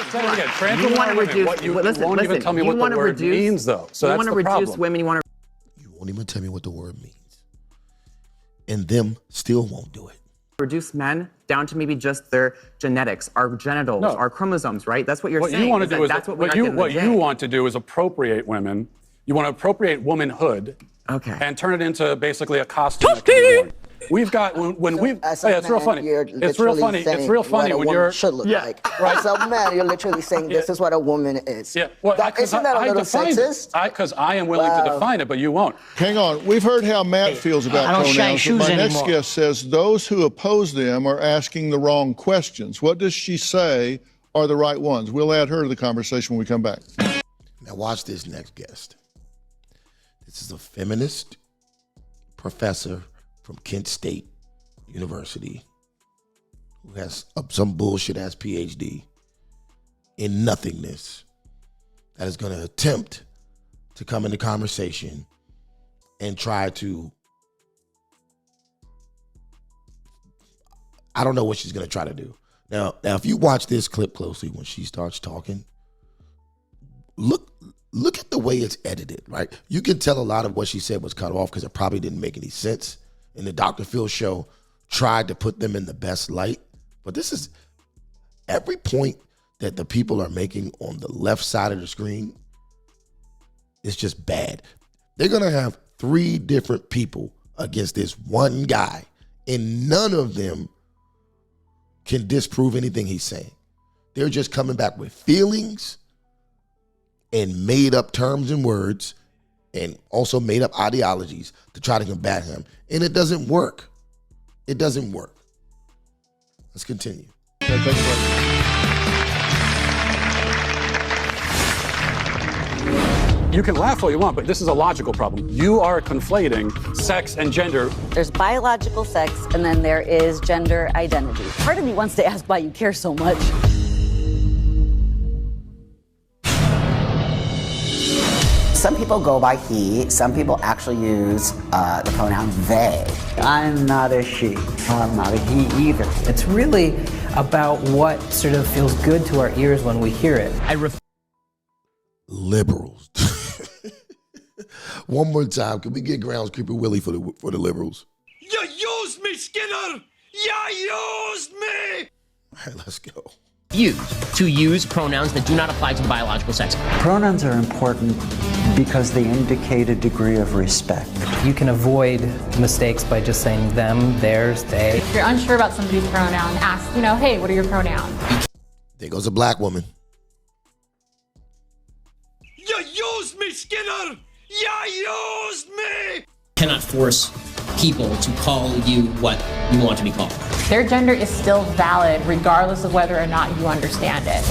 Trans You women want are to women. reduce. You Listen, won't even tell me what the word means, though. So you that's want to the reduce problem. women. You want to. You won't even tell me what the word means. And them still won't do it. Reduce men down to maybe just their genetics, our genitals, our chromosomes, right? That's what you're What saying. you want to do is that's what you want to do is appropriate women. You want to appropriate womanhood. Okay. And turn it into basically a costume. That can be worn. We've got when we. As Hey, a it's real man, funny. you're It's real literally funny. It's saying real funny what a when woman you're. should look like. Right. As a man, you're literally saying this is what a woman is. Yeah. Well, Isn't that a little sexist? Because I am willing to define it, but you won't. Hang on. We've heard how Matt feels about I don't shine pronouns, but shoes my next anymore. guest says those who oppose them are asking the wrong questions. What does she say are the right ones? We'll add her to the conversation when we come back. Now watch this next guest. This is a feminist professor from Kent State University who has some bullshit-ass PhD in nothingness that is going to attempt to come into conversation and try to I don't know what she's going to try to do. Now, if you watch this clip closely when she starts talking, look at the way it's edited, right? You can tell a lot of what she said was cut off because it probably didn't make any sense. And the Dr. Phil show tried to put them in the best light. But this is every point that the people are making on the left side of the screen is just bad. They're going to have 3 different people against this one guy, and none of them can disprove anything he's saying. They're just coming back with feelings and made up terms and words and also made up ideologies to try to combat him. And it doesn't work. It doesn't work. Let's continue. You can laugh all you want, but this is a logical problem. You are conflating sex and gender. There's biological sex, and then there is gender identity. Part of me wants to ask why you care so much. Some people go by he, some people actually use the pronoun they. I'm not a she. I'm not a he either. It's really about what sort of feels good to our ears when we hear it. Liberals. One more time, can we get Grounds Creeper Willie for the liberals? You used me, Skinner! You used me! All right, let's go. To use pronouns that do not apply to biological sex. Pronouns are important because they indicate a degree of respect. You can avoid mistakes by just saying them, theirs, they. If you're unsure about somebody's pronoun, ask, hey, what are your pronouns? There goes a black woman. You used me, Skinner! You used me! Cannot force people to call you what you want to be called. Their gender is still valid regardless of whether or not you understand it.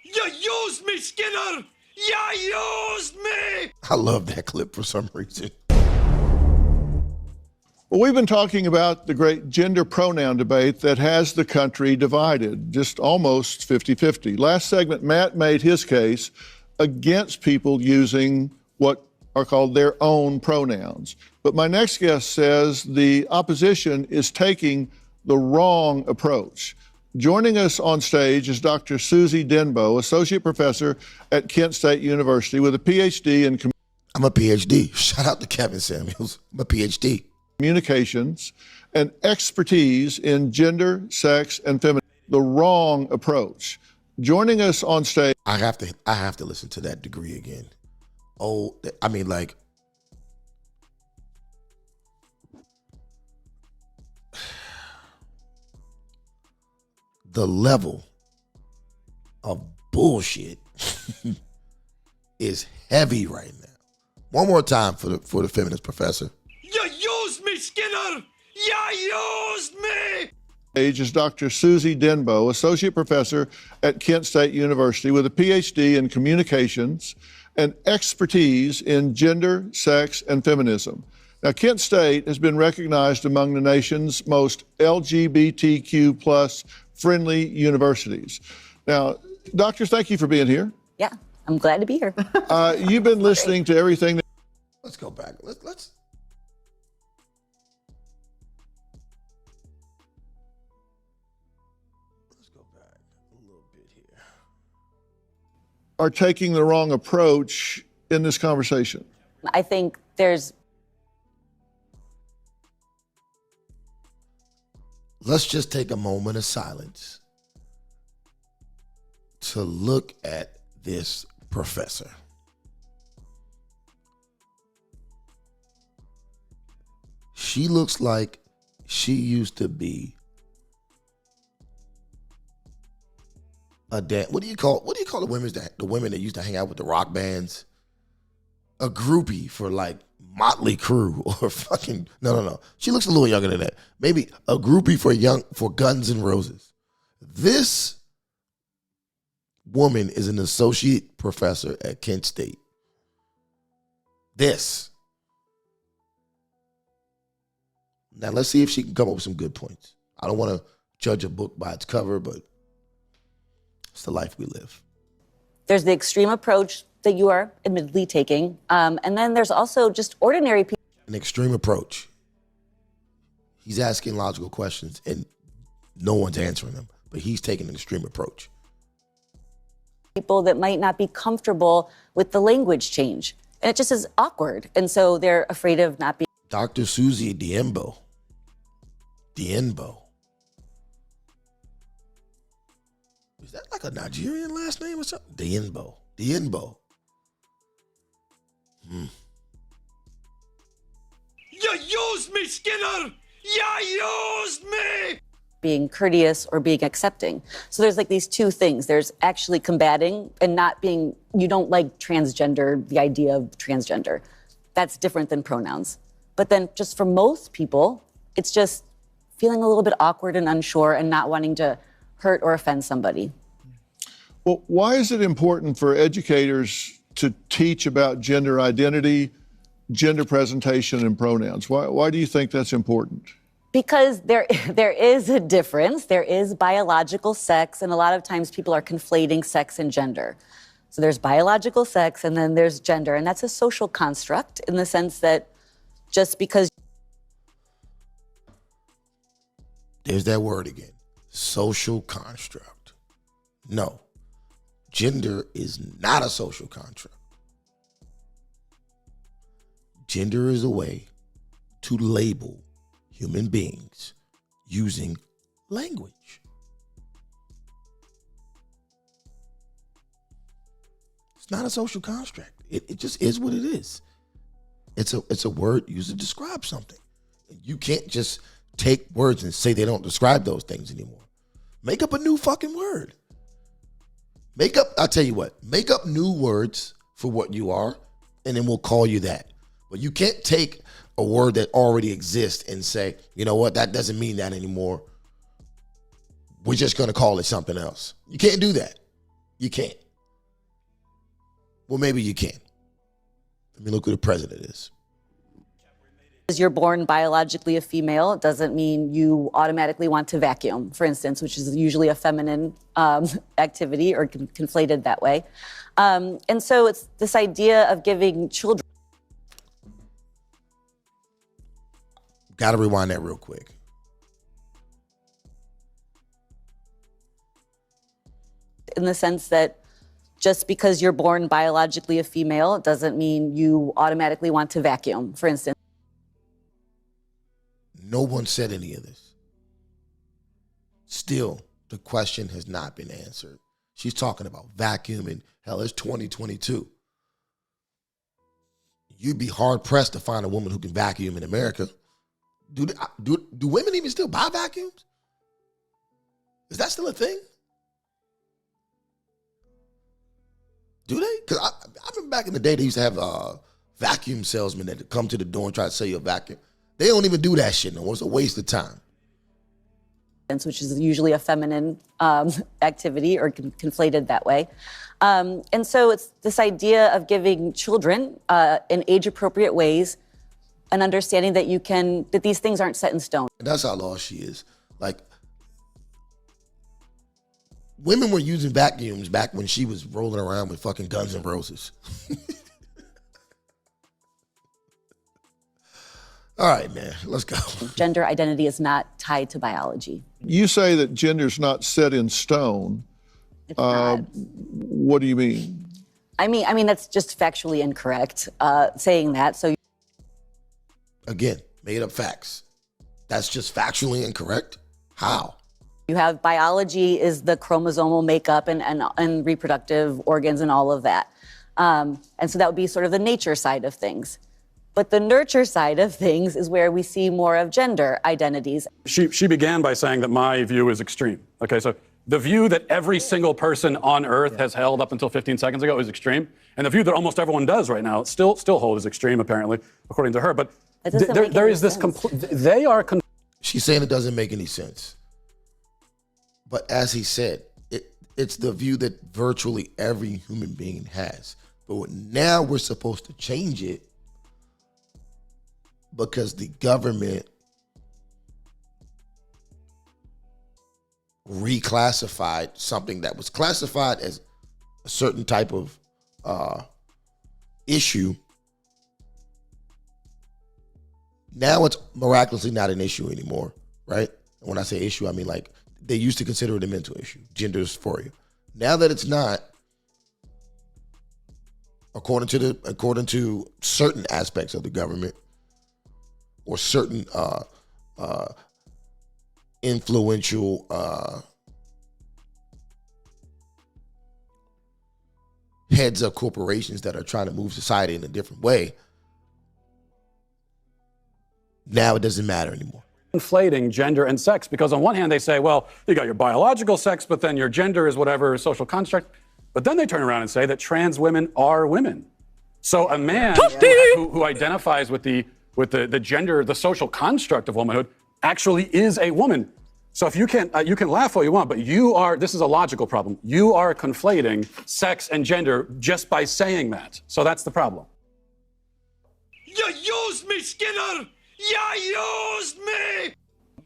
You used me, Skinner! You used me! I love that clip for some reason. Well, we've been talking about the great gender pronoun debate that has the country divided, just almost 50-50. Last segment, Matt made his case against people using what are called their own pronouns. But my next guest says the opposition is taking the wrong approach. Joining us on stage is Dr. Susie Denbo, Associate Professor at Kent State University with a PhD in I'm a PhD. Shout out to Kevin Samuels. I'm a PhD. Communications and expertise in gender, sex, and feminism. The wrong approach. Joining us on stage. I have to listen to that degree again. Oh, I mean, like, the level of bullshit is heavy right now. One more time for the feminist professor. You used me, Skinner! You used me! Stage is Dr. Susie Denbo, Associate Professor at Kent State University with a PhD in Communications and expertise in gender, sex, and feminism. Now, Kent State has been recognized among the nation's most LGBTQ plus friendly universities. Now, doctors, thank you for being here. Yeah, I'm glad to be here. You've been listening to everything. Let's go back. Let's. Are taking the wrong approach in this conversation? I think there's... Let's just take a moment of silence to look at this professor. She looks like she used to be what do you call the women that used to hang out with the rock bands? A groupie for like Motley Crue or fucking no. She looks a little younger than that. Maybe a groupie for Guns N' Roses. This woman is an associate professor at Kent State. Now let's see if she can come up with some good points. I don't want to judge a book by its cover, but it's the life we live. There's the extreme approach that you are admittedly taking. And then there's also just ordinary people. An extreme approach. He's asking logical questions and no one's answering them, but he's taking an extreme approach. People that might not be comfortable with the language change. And it just is awkward. And so they're afraid of not being. Dr. Susie Diembo. Is that like a Nigerian last name or something? Diembo. You used me, Skinner! You used me! Being courteous or being accepting. So there's like these two things. There's actually combating and not being, you don't like transgender, the idea of transgender. That's different than pronouns. But then just for most people, it's just feeling a little bit awkward and unsure and not wanting to hurt or offend somebody. Well, why is it important for educators to teach about gender identity, gender presentation, and pronouns? Why do you think that's important? Because there is a difference. There is biological sex, and a lot of times people are conflating sex and gender. So there's biological sex, and then there's gender, and that's a social construct in the sense that just because... There's that word again, social construct. No, gender is not a social construct. Gender is a way to label human beings using language. It's not a social construct. It just is what it is. It's a word used to describe something. You can't just take words and say they don't describe those things anymore. Make up a new fucking word. I'll tell you what, make up new words for what you are, and then we'll call you that. But you can't take a word that already exists and say, you know what, that doesn't mean that anymore. We're just going to call it something else. You can't do that. You can't. Well, maybe you can. Let me look who the president is. Because you're born biologically a female doesn't mean you automatically want to vacuum, for instance, which is usually a feminine activity or conflated that way. And so it's this idea of giving children. Got to rewind that real quick. In the sense that just because you're born biologically a female doesn't mean you automatically want to vacuum, for instance. No one said any of this. Still, the question has not been answered. She's talking about vacuuming. Hell, it's 2022. You'd be hard pressed to find a woman who can vacuum in America. Do women even still buy vacuums? Is that still a thing? Do they? Because I remember back in the day, they used to have vacuum salesmen that would come to the door and try to sell you a vacuum. They don't even do that shit no more. It's a waste of time. Which is usually a feminine activity or conflated that way. And so it's this idea of giving children in age-appropriate ways an understanding that these things aren't set in stone. And that's how lost she is. Like, women were using vacuums back when she was rolling around with fucking Guns N' Roses. All right, man, let's go. Gender identity is not tied to biology. You say that gender's not set in stone. It's not. What do you mean? I mean that's just factually incorrect, saying that. So again, made up facts. That's just factually incorrect? How? You have biology is the chromosomal makeup and reproductive organs and all of that. And so that would be sort of the nature side of things. But the nurture side of things is where we see more of gender identities. She began by saying that my view is extreme. Okay, so the view that every single person on Earth has held up until 15 seconds ago is extreme. And the view that almost everyone does right now still hold is extreme, apparently, according to her. But there is this complete... They are... She's saying it doesn't make any sense. But as he said, it's the view that virtually every human being has. But now we're supposed to change it because the government reclassified something that was classified as a certain type of issue Now it's miraculously not an issue anymore, right? And when I say issue, I mean like they used to consider it a mental issue, gender dysphoria. Now that it's not, according to certain aspects of the government or certain influential heads of corporations that are trying to move society in a different way, now it doesn't matter anymore. Conflating gender and sex, because on one hand they say, well, you got your biological sex, but then your gender is whatever social construct. But then they turn around and say that trans women are women. So a man who identifies with the gender, the social construct of womanhood, actually is a woman. So if you can laugh all you want, but this is a logical problem. You are conflating sex and gender just by saying that. So that's the problem. You used me, Skinner! You used me!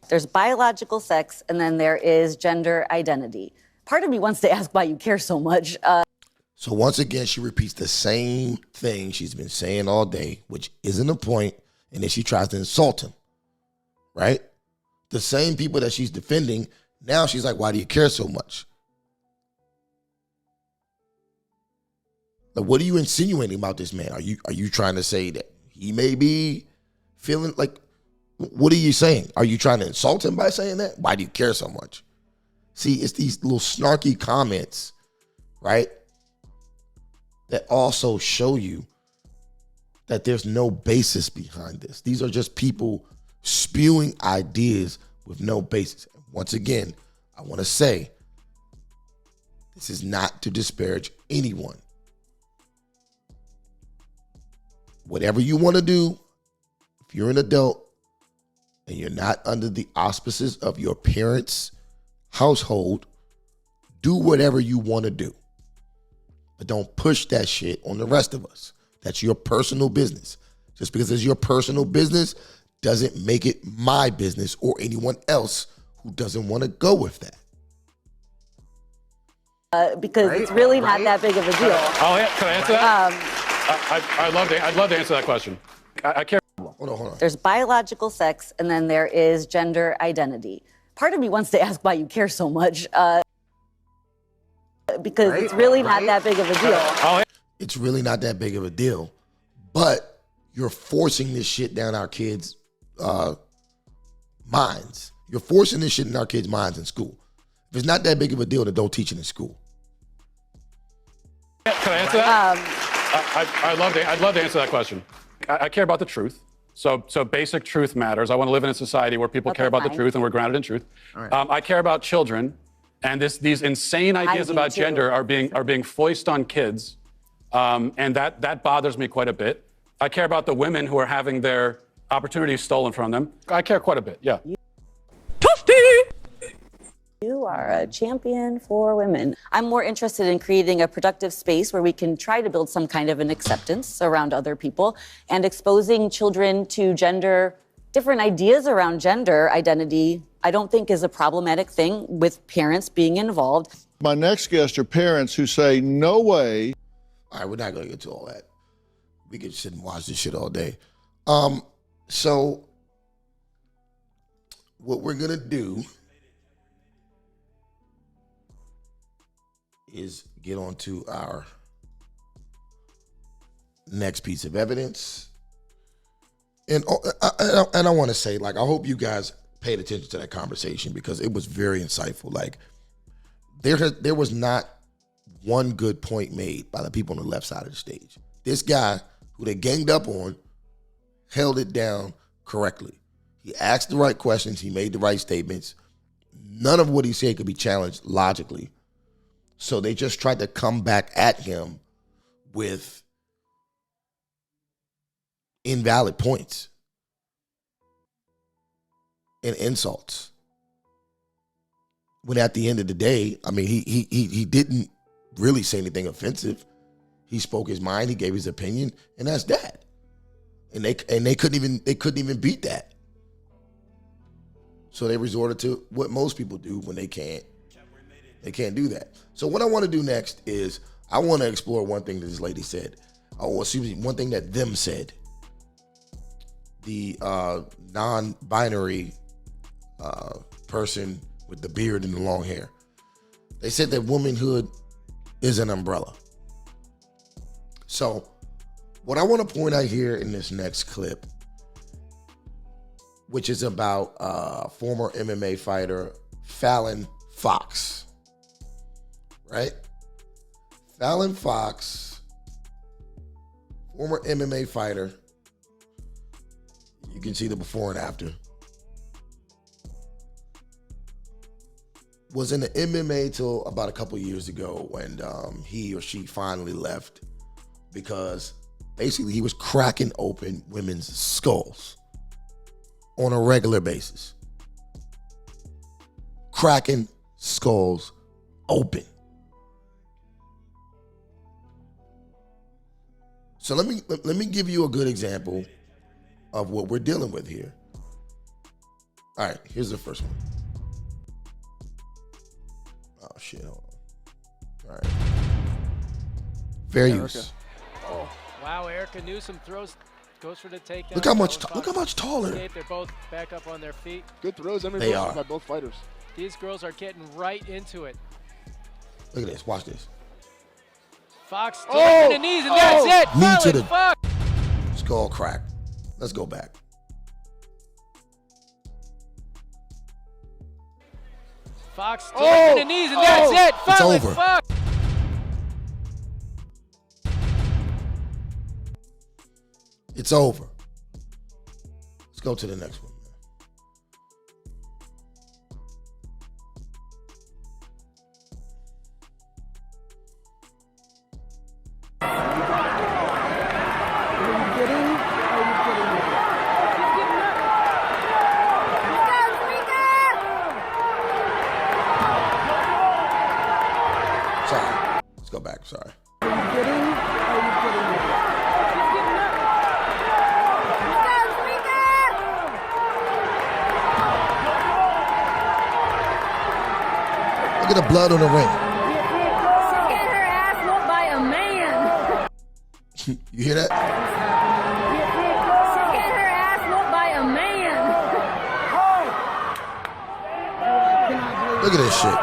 There's biological sex, and then there is gender identity. Part of me wants to ask why you care so much. So once again, she repeats the same thing she's been saying all day, which isn't a point, and then she tries to insult him, right? The same people that she's defending, now she's like, why do you care so much? Like, what are you insinuating about this man? Are you trying to say that he may be feeling like, what are you saying? Are you trying to insult him by saying that? Why do you care so much? See, it's these little snarky comments, right? That also show you that there's no basis behind this. These are just people spewing ideas with no basis. Once again, I want to say, this is not to disparage anyone. Whatever you want to do, if you're an adult and you're not under the auspices of your parents' household, do whatever you want to do. But don't push that shit on the rest of us. That's your personal business. Just because it's your personal business doesn't make it my business or anyone else who doesn't want to go with that. Because it's really not that big of a deal. Oh, yeah. Can I answer that? I'd love to answer that question. I care. Hold on. There's biological sex, and then there is gender identity. Part of me wants to ask why you care so much. Because it's really not that big of a deal. It's really not that big of a deal, but you're forcing this shit down our kids' minds. You're forcing this shit in our kids' minds in school. If it's not that big of a deal, then don't teach it in school. Can I answer that? I'd love to answer that question. I care about the truth. So basic truth matters. I want to live in a society where people care about the truth and we're grounded in truth. Right. I care about children, and these insane ideas about gender are being foisted on kids, and that bothers me quite a bit. I care about the women who are having their opportunities stolen from them. I care quite a bit. Yeah. You are a champion for women. I'm more interested in creating a productive space where we can try to build some kind of an acceptance around other people, and exposing children to different ideas around gender identity, I don't think is a problematic thing with parents being involved. My next guest are parents who say, no way. All right, we're not going to get to all that. We could sit and watch this shit all day. So what we're going to do is get on to our next piece of evidence. And I want to say, like, I hope you guys paid attention to that conversation because it was very insightful. Like, there was not one good point made by the people on the left side of the stage. This guy, who they ganged up on, held it down correctly. He asked the right questions. He made the right statements. None of what he said could be challenged logically. So they just tried to come back at him with invalid points and insults. When at the end of the day, I mean, he didn't really say anything offensive. He spoke his mind, he gave his opinion, and that's that. And they couldn't even beat that. So they resorted to what most people do when they can't do that. So what I want to do next is I want to explore one thing that this lady said. One thing that them said. the non-binary person with the beard and the long hair. They said that womanhood is an umbrella. So what I want to point out here in this next clip, which is about former MMA fighter Fallon Fox, right? Fallon Fox, former MMA fighter. You can see the before and after. Was in the MMA till about a couple years ago when he or she finally left because basically he was cracking open women's skulls on a regular basis. Cracking skulls open. So let me give you a good example of what we're dealing with here. All right, here's the first one. Oh shit, hold on. All right. Fair use. Oh, wow, Erica Newsom goes for the takedown. Look how much taller. They're both back up on their feet. Good throws and They reversals are. by both fighters. These girls are getting right into it. Look at this, watch this. Fox delivering the knees, and that's it. Knee to Fallon the Fox. skull crack. Let's go back. Fox delivering the knees, and that's it. It's Fallon over. Fox. It's over. Let's go to the next one. Sorry. Let's go back. Sorry. Look at the blood on the ring. She's getting her ass whooped by a man. You hear that? She's getting her ass whooped by a man. Look at this shit.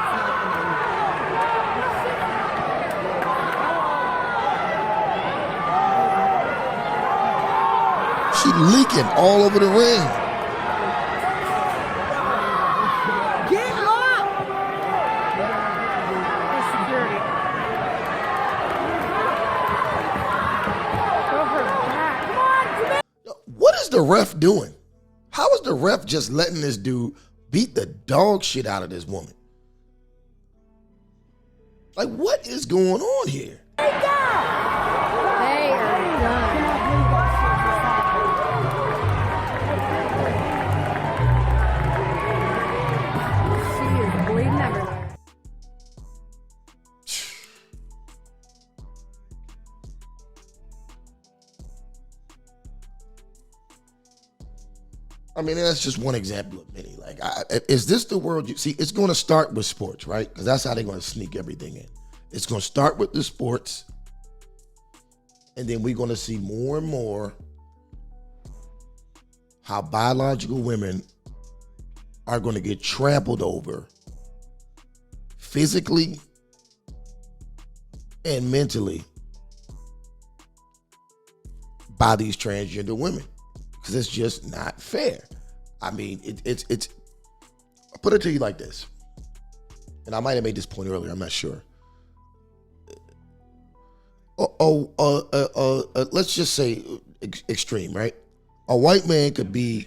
She leaking all over the ring. Get up! Security. Go for back. Come on, What is the ref doing? How is the ref just letting this dude beat the dog shit out of this woman? Like, what is going on here? They are done. She is bleeding everywhere. I mean, that's just one example of many. Like, is this the world you see? It's going to start with sports, right? Because that's how they're going to sneak everything in. It's going to start with the sports, and then we're going to see more and more how biological women are going to get trampled over physically and mentally by these transgender women. Because it's just not fair. I mean, it's. I'll put it to you like this, and I might have made this point earlier. I'm not sure. Let's just say extreme, right? A white man could be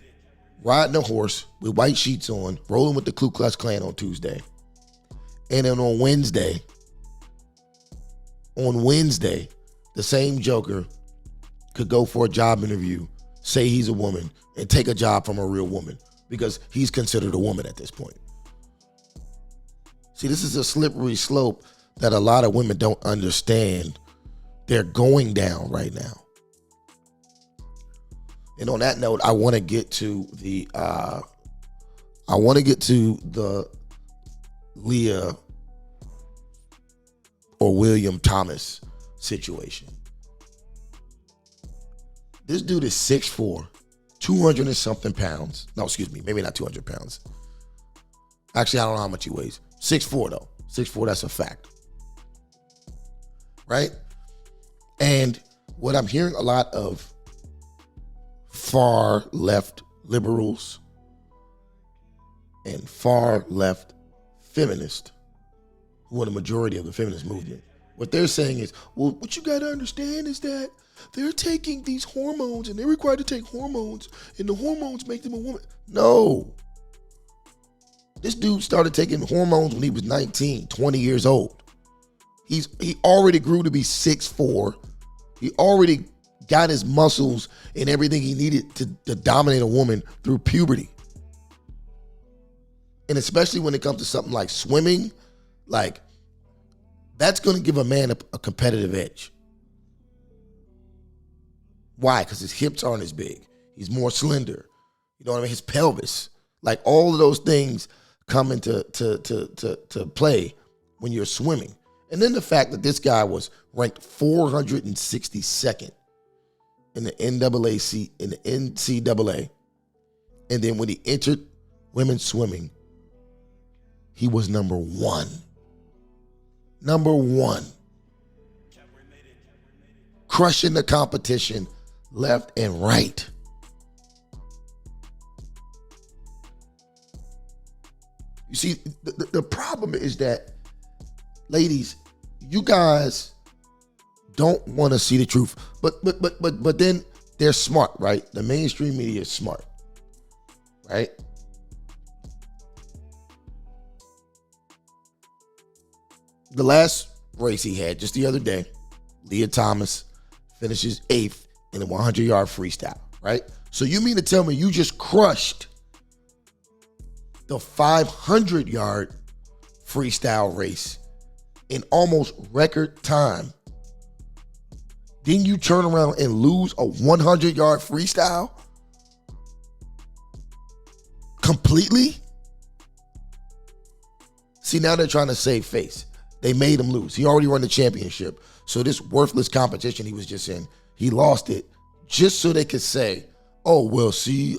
riding a horse with white sheets on, rolling with the Ku Klux Klan on Tuesday, and then on Wednesday, the same joker could go for a job interview, say he's a woman, and take a job from a real woman because he's considered a woman at this point. See, this is a slippery slope that a lot of women don't understand. They're going down right now. And on that note, I want to get to the Leah or William Thomas situation. This dude is 6'4", 200 and something pounds. No, excuse me, maybe not 200 pounds. Actually, I don't know how much he weighs. 6'4" though. 6'4", that's a fact. Right? And what I'm hearing a lot of far left liberals and far left feminists, who are the majority of the feminist movement, what they're saying is, well, what you got to understand is that they're taking these hormones and they're required to take hormones and the hormones make them a woman. No. This dude started taking hormones when he was 19, 20 years old. He already grew to be 6'4". He already got his muscles and everything he needed to dominate a woman through puberty. And especially when it comes to something like swimming, like that's going to give a man a competitive edge. Why? Because his hips aren't as big. He's more slender. You know what I mean? His pelvis. Like all of those things come into to play when you're swimming. And then the fact that this guy was ranked 462nd in the NCAA. And then when he entered women's swimming, he was number one. Number one. Crushing the competition left and right. You see, the problem is that, ladies, you guys don't want to see the truth. But then they're smart, right? The mainstream media is smart, right? The last race he had just the other day, Leah Thomas finishes 8th in a 100-yard freestyle, right? So you mean to tell me you just crushed the 500-yard freestyle race in almost record time? Then you turn around and lose a 100-yard freestyle? Completely? See, now they're trying to save face. They made him lose. He already won the championship. So this worthless competition he was just in, he lost it just so they could say, oh, well, see,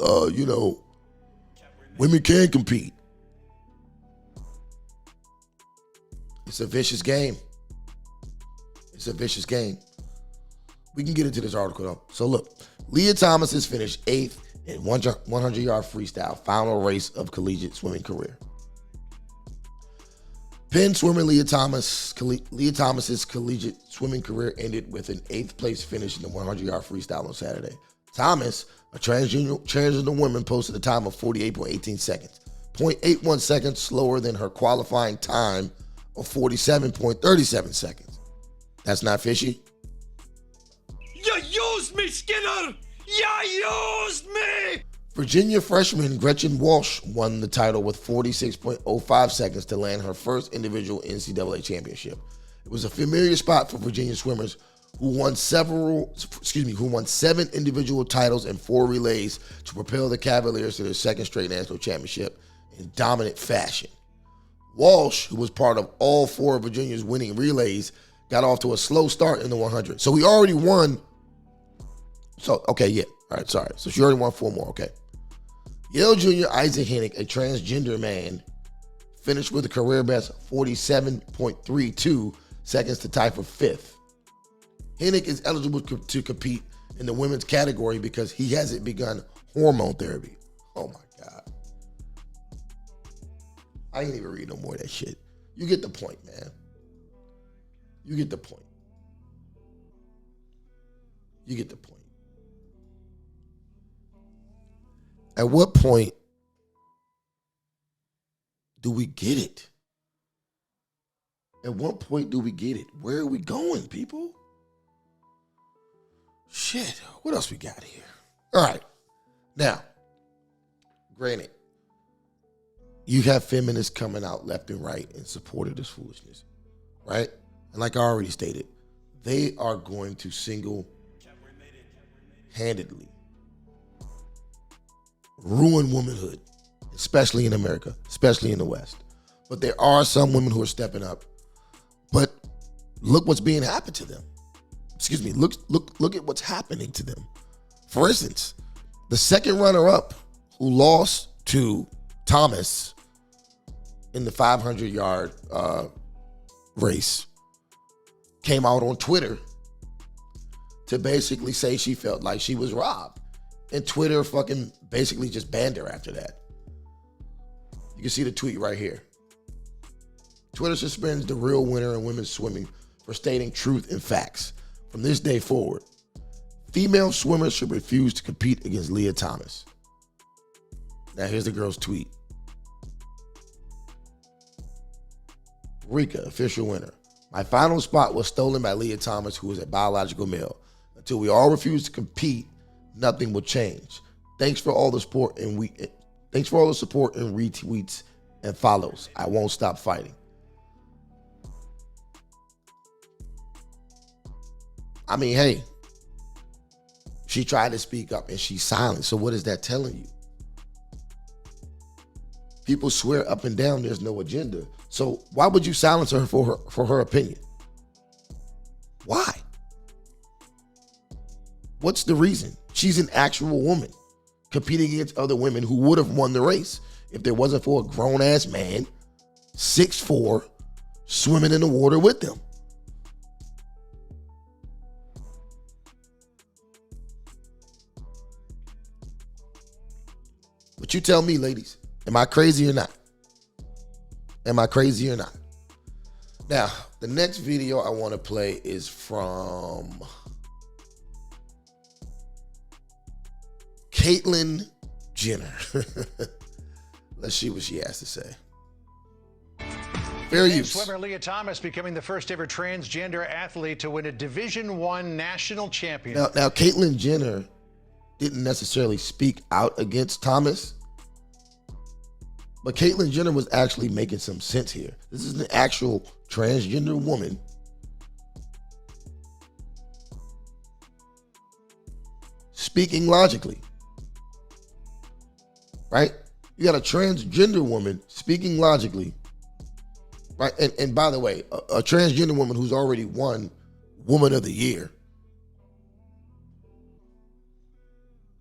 women can compete. It's a vicious game. It's a vicious game. We can get into this article, though. So look, Leah Thomas has finished 8th in 100-yard freestyle, final race of collegiate swimming career. Penn swimmer Leah Thomas's collegiate swimming career ended with an 8th place finish in the 100-yard freestyle on Saturday. Thomas, a transgender woman, posted a time of 48.18 seconds, 0.81 seconds slower than her qualifying time of 47.37 seconds. That's not fishy? You used me, Skinner! You used me! Virginia freshman Gretchen Walsh won the title with 46.05 seconds to land her first individual NCAA championship. It was a familiar spot for Virginia swimmers who won 7 individual titles and 4 relays to propel the Cavaliers to their second straight national championship in dominant fashion. Walsh, who was part of all 4 of Virginia's winning relays, got off to a slow start in the 100. So he already won. So, okay, yeah. All right, sorry. So she already won 4 more, okay. Yale junior Isaac Hennig, a transgender man, finished with a career best 47.32 seconds to tie for 5th. Hennig is eligible to compete in the women's category because he hasn't begun hormone therapy. Oh my God. I ain't even read no more of that shit. You get the point, man. You get the point. You get the point. At what point do we get it? At what point do we get it? Where are we going, people? Shit, what else we got here? All right. Now, granted, you have feminists coming out left and right in support of this foolishness, right? And like I already stated, they are going to single-handedly ruin womanhood, especially in America, especially in the West. But there are some women who are stepping up. But look what's being happened to them. Excuse me, look at what's happening to them. For instance, The second runner-up, who lost to Thomas in the 500-yard race, came out on Twitter to basically say she felt like she was robbed. And Twitter fucking basically just banned her after that. You can see the tweet right here. Twitter suspends the real winner in women's swimming for stating truth and facts. From this day forward, female swimmers should refuse to compete against Leah Thomas. Now here's the girl's tweet. Rika, official winner. My final spot was stolen by Leah Thomas, who is a biological male. Until we all refuse to compete, nothing will change. Thanks for all the support and retweets and follows. I won't stop fighting. I mean, hey, she tried to speak up and she's silent. So what is that telling you? People swear up and down there's no agenda. So why would you silence her for her opinion? Why? What's the reason? She's an actual woman competing against other women who would have won the race if there wasn't for a grown-ass man, 6'4", swimming in the water with them. But you tell me, ladies, am I crazy or not? Am I crazy or not? Now, the next video I want to play is from Caitlyn Jenner. Let's see what she has to say. Fair use. Swimmer Leah Thomas becoming the first ever transgender athlete to win a Division I national championship. Now, Caitlyn Jenner didn't necessarily speak out against Thomas, but Caitlyn Jenner was actually making some sense here. This is an actual transgender woman speaking logically, right? You got a transgender woman speaking logically, right? And by the way, a transgender woman who's already won Woman of the Year.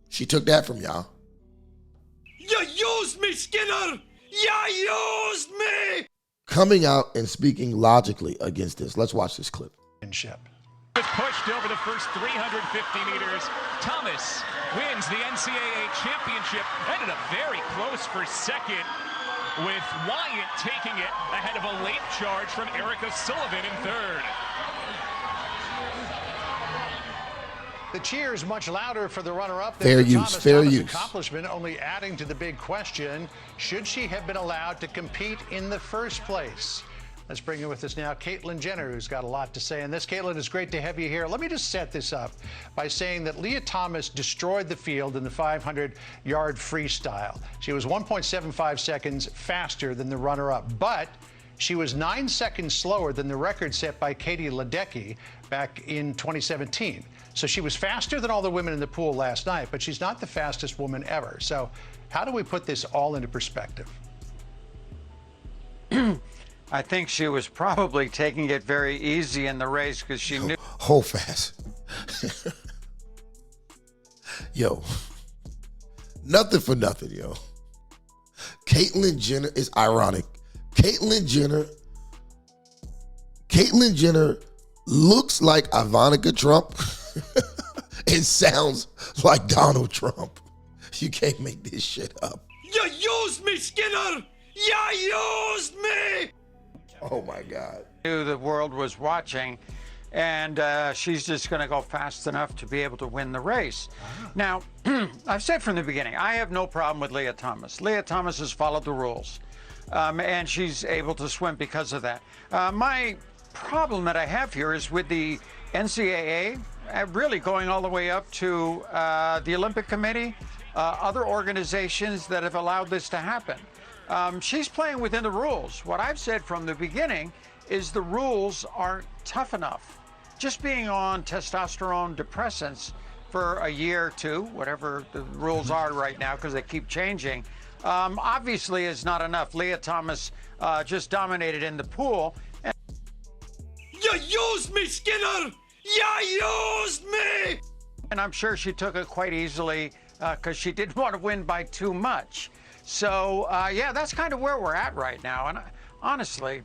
She took that from y'all. You used me, Skinner! You used me! Coming out and speaking logically against this. Let's watch this clip. Was pushed over the first 350 meters. Thomas wins the NCAA championship. Ended up very close for second, with Wyatt taking it ahead of a late charge from Erica Sullivan in third. The cheers much louder for the runner-up Fair than for use, Thomas. fair Thomas' use. accomplishment only adding to the big question, should she have been allowed to compete in the first place? Let's bring in with us now Caitlyn Jenner, who's got a lot to say on this. Caitlyn, it's great to have you here. Let me just set this up by saying that Leah Thomas destroyed the field in the 500-yard freestyle. She was 1.75 seconds faster than the runner-up, but she was 9 seconds slower than the record set by Katie Ledecky back in 2017. So she was faster than all the women in the pool last night, but she's not the fastest woman ever. So how do we put this all into perspective? I think she was probably taking it very easy in the race because she knew. Hold fast. Yo, nothing for nothing, yo. Caitlyn Jenner is ironic. Caitlyn Jenner looks like Ivanka Trump and sounds like Donald Trump. You can't make this shit up. You used me, Skinner! You used me! Oh my God. Knew the world was watching, and she's just going to go fast enough to be able to win the race. Now, I've said from the beginning, I have no problem with Leah Thomas. Leah Thomas has followed the rules, and she's able to swim because of that. My problem that I have here is with the NCAA, really going all the way up to the Olympic Committee, other organizations that have allowed this to happen. She's playing within the rules. What I've said from the beginning is the rules aren't tough enough. Just being on testosterone depressants for a year or two, whatever the rules are right now, because they keep changing, obviously is not enough. Leah Thomas just dominated in the pool. You used me, Skinner! You used me! And I'm sure she took it quite easily because she didn't want to win by too much. So, yeah, that's kind of where we're at right now. And honestly,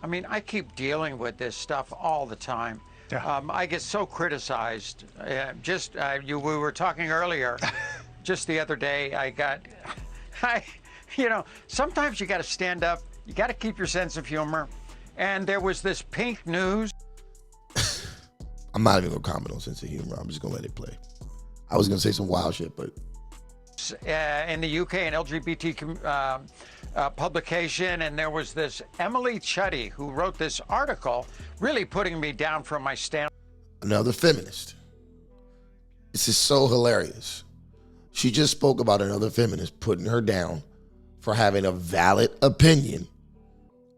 I mean, I keep dealing with this stuff all the time. Yeah. I get so criticized. We were talking earlier, just the other day, sometimes you got to stand up. You got to keep your sense of humor. And there was this pink news. I'm not even going to comment on sense of humor. I'm just going to let it play. I was going to say some wild shit, but. In the UK, an LGBT publication, and there was this Emily Chuddy who wrote this article really putting me down from my stand. Another feminist. This is so hilarious. She just spoke about another feminist putting her down for having a valid opinion.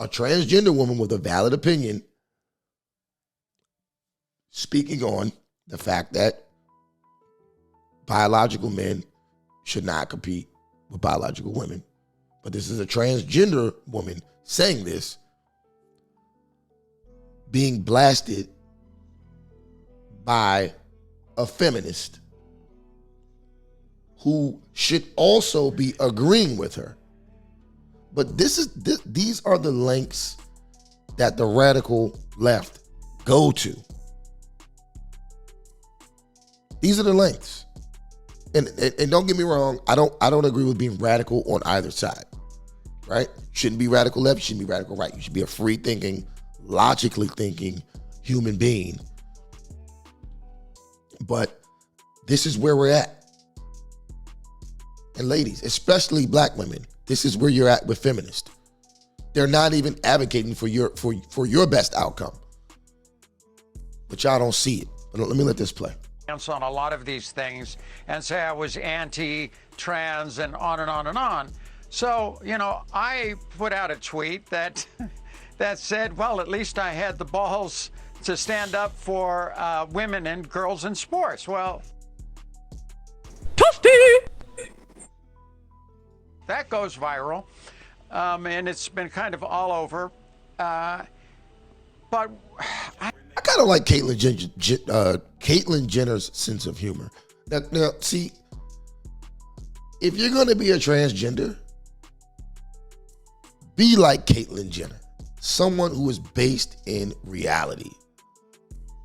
A transgender woman with a valid opinion speaking on the fact that biological men should not compete with biological women. But this is a transgender woman saying this, being blasted by a feminist who should also be agreeing with her. But these are the lengths that the radical left go to. These are the lengths. And don't get me wrong, I don't agree with being radical on either side. Right? You shouldn't be radical left, you shouldn't be radical right. You should be a free thinking, logically thinking human being. But this is where we're at. And ladies, especially black women, this is where you're at with feminists. They're not even advocating for your best outcome. But y'all don't see it. But let me let this play. On a lot of these things and say I was anti-trans and on and on and on. So, I put out a tweet that said, well, at least I had the balls to stand up for women and girls in sports. Well, toasty! That goes viral, and it's been kind of all over. But I kind of like Caitlyn Jenner's sense of humor. Now, see, if you're going to be a transgender, be like Caitlyn Jenner, someone who is based in reality.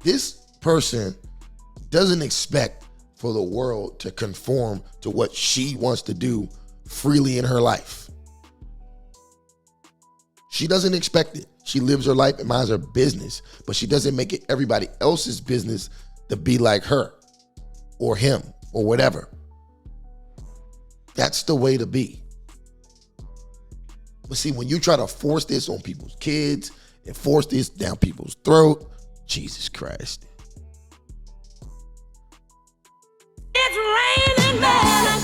This person doesn't expect for the world to conform to what she wants to do freely in her life. She doesn't expect it. She lives her life and minds her business, but she doesn't make it everybody else's business to be like her or him or whatever. That's the way to be. But see, when you try to force this on people's kids and force this down people's throat, Jesus Christ. It's raining men.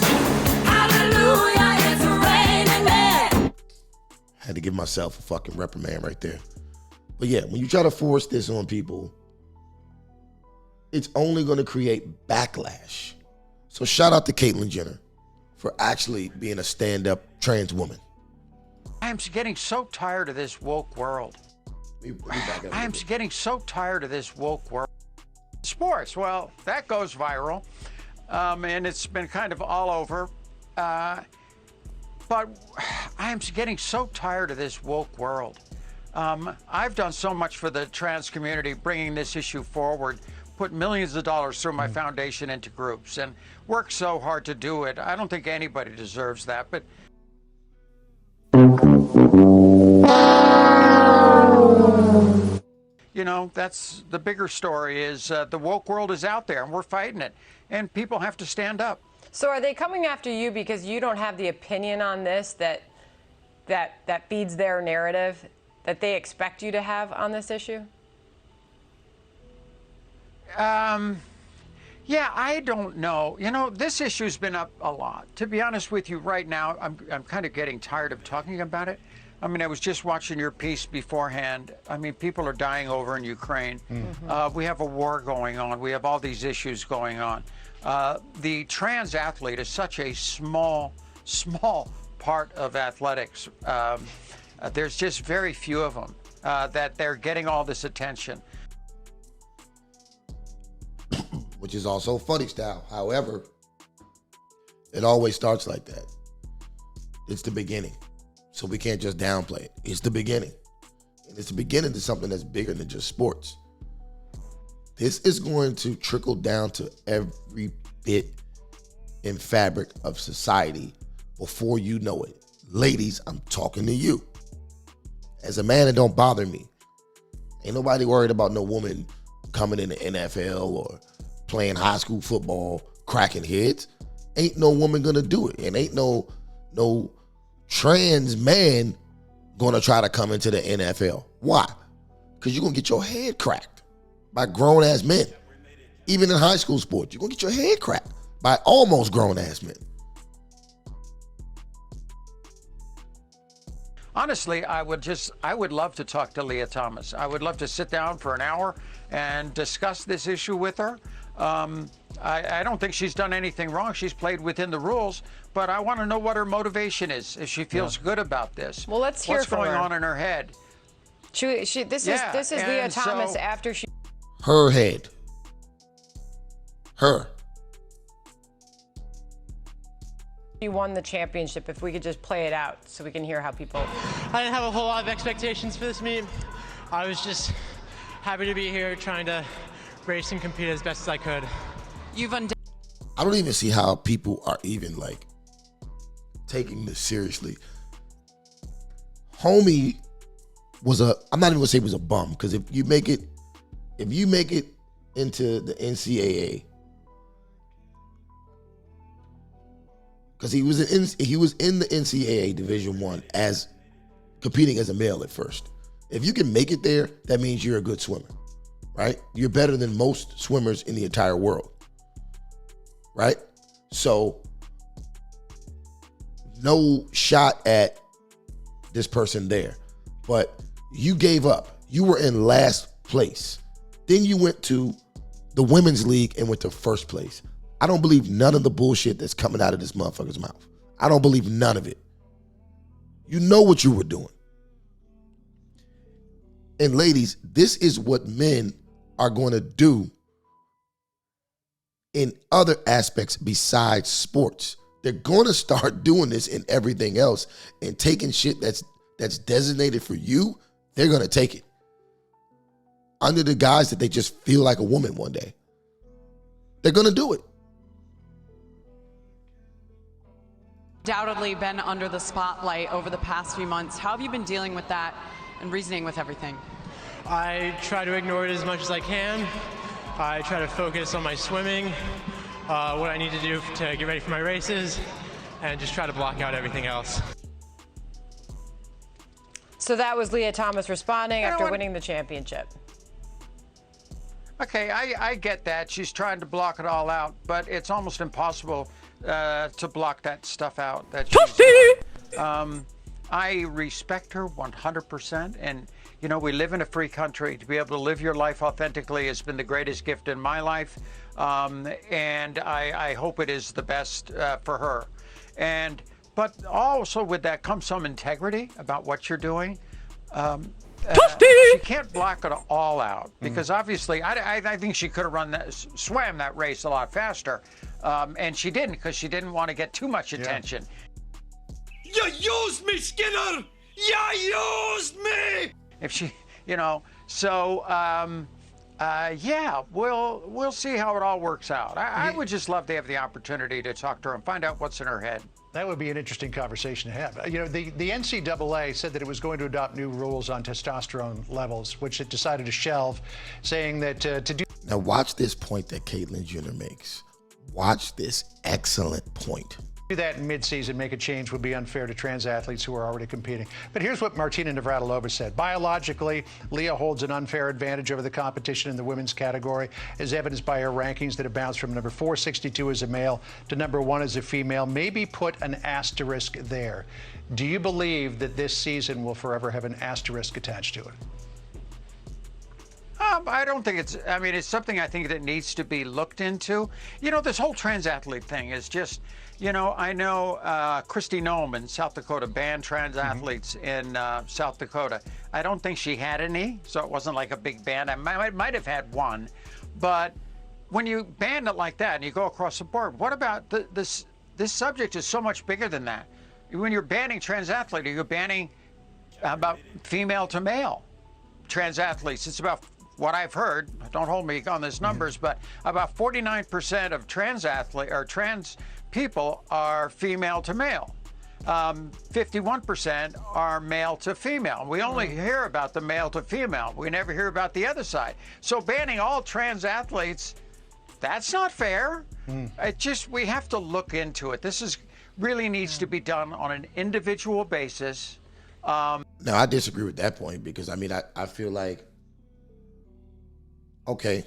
Hallelujah, it's raining men. Had to give myself a fucking reprimand right there. But yeah, when you try to force this on people, it's only going to create backlash. So shout out to Caitlyn Jenner for actually being a stand-up trans woman. I'm getting so tired of this woke world. I'm getting so tired of this woke world. Sports, well, that goes viral, and it's been kind of all over. But I'm getting so tired of this woke world. I've done so much for the trans community, bringing this issue forward, put millions of dollars through my foundation into groups, and worked so hard to do it. I don't think anybody deserves that, but that's the bigger story is the woke world is out there and we're fighting it and people have to stand up. So are they coming after you because you don't have the opinion on this that feeds their narrative that they expect you to have on this issue? Yeah, I don't know. This issue's been up a lot. To be honest with you, right now, I'm kind of getting tired of talking about it. I mean, I was just watching your piece beforehand. I mean, people are dying over in Ukraine. We have a war going on. We have all these issues going on. The trans athlete is such a small part of athletics. There's just very few of them that they're getting all this attention. Which is also funny style. However, It always starts like that. It's the beginning. So we can't just downplay it. It's the beginning. And it's the beginning to something that's bigger than just sports. This is going to trickle down to every bit in fabric of society before you know it. Ladies, I'm talking to you. As a man, it don't bother me. Ain't nobody worried about no woman coming in the NFL or playing high school football, cracking heads. Ain't no woman gonna do it. And ain't no trans man gonna try to come into the NFL. Why? Because you're gonna get your head cracked by grown-ass men. Even in high school sports, you're gonna get your head cracked by almost grown-ass men. Honestly, I would love to talk to Leah Thomas. I would love to sit down for an hour and discuss this issue with her. I don't think she's done anything wrong. She's played within the rules, but I want to know what her motivation is, if she feels good about this. Well, let's hear what's from going her. On in her head. This is Leah Thomas after she. Her head. Her. She won the championship. If we could just play it out so we can hear how people. I didn't have a whole lot of expectations for this meet. I was just happy to be here, trying to race and compete as best as I could. I don't even see how people are even like taking this seriously. Homie was I'm not even gonna say he was a bum, because if you make it into the NCAA, because he was in the NCAA Division I as competing as a male at first. If you can make it there, that means you're a good swimmer, right? You're better than most swimmers in the entire world, right? So no shot at this person there, but you gave up. You were in last place. Then you went to the women's league and went to first place. I don't believe none of the bullshit that's coming out of this motherfucker's mouth. I don't believe none of it. You know what you were doing. And ladies, this is what men are going to do in other aspects besides sports. They're going to start doing this in everything else, and taking shit that's designated for you, they're going to take it under the guise that they just feel like a woman one day. They're going to do it. Undoubtedly been under the spotlight over the past few months. How have you been dealing with that and reasoning with everything? I try to ignore it as much as I can. I try to focus on my swimming, what I need to do to get ready for my races, and just try to block out everything else. So that was Leah Thomas responding after winning the championship. Okay, I get that. She's trying to block it all out, but it's almost impossible to block that stuff out. I respect her 100%, and you know, we live in a free country. To be able to live your life authentically has been the greatest gift in my life, and I hope it is the best for her. But also with that comes some integrity about what you're doing. She can't block it all out, because obviously I think she could have swam that race a lot faster, and she didn't, because she didn't want to get too much attention. You used me, Skinner! You used me! If she, you know, so yeah, we'll see how it all works out. I would just love to have the opportunity to talk to her and find out what's in her head. That would be an interesting conversation to have. You know, the NCAA said that it was going to adopt new rules on testosterone levels, which it decided to shelve, saying that to do. Now watch this point that Caitlyn Jenner makes. Watch this excellent point. Do that in mid-season, make a change would be unfair to trans athletes who are already competing. But here's what Martina Navratilova said. Biologically, Leah holds an unfair advantage over the competition in the women's category, as evidenced by her rankings that have bounced from number 462 as a male to number 1 as a female. Maybe put an asterisk there. Do you believe that this season will forever have an asterisk attached to it? I don't think it's, I mean, it's something I think that needs to be looked into. You know, this whole trans athlete thing is just, you know, I know Christy Nome in South Dakota banned trans athletes in South Dakota. I don't think she had any, so it wasn't like a big ban. I might have had one, but when you ban it like that and you go across the board, what about this subject is so much bigger than that. When you're banning trans athletes, you're banning about female to male trans athletes. It's about what I've heard, don't hold me on these numbers, but about 49% of trans people are female to male. 51% are male to female. We only hear about the male to female. We never hear about the other side. So banning all trans athletes, that's not fair. It just, we have to look into it. This really needs to be done on an individual basis. No, I disagree with that point because, I mean, I feel like, okay,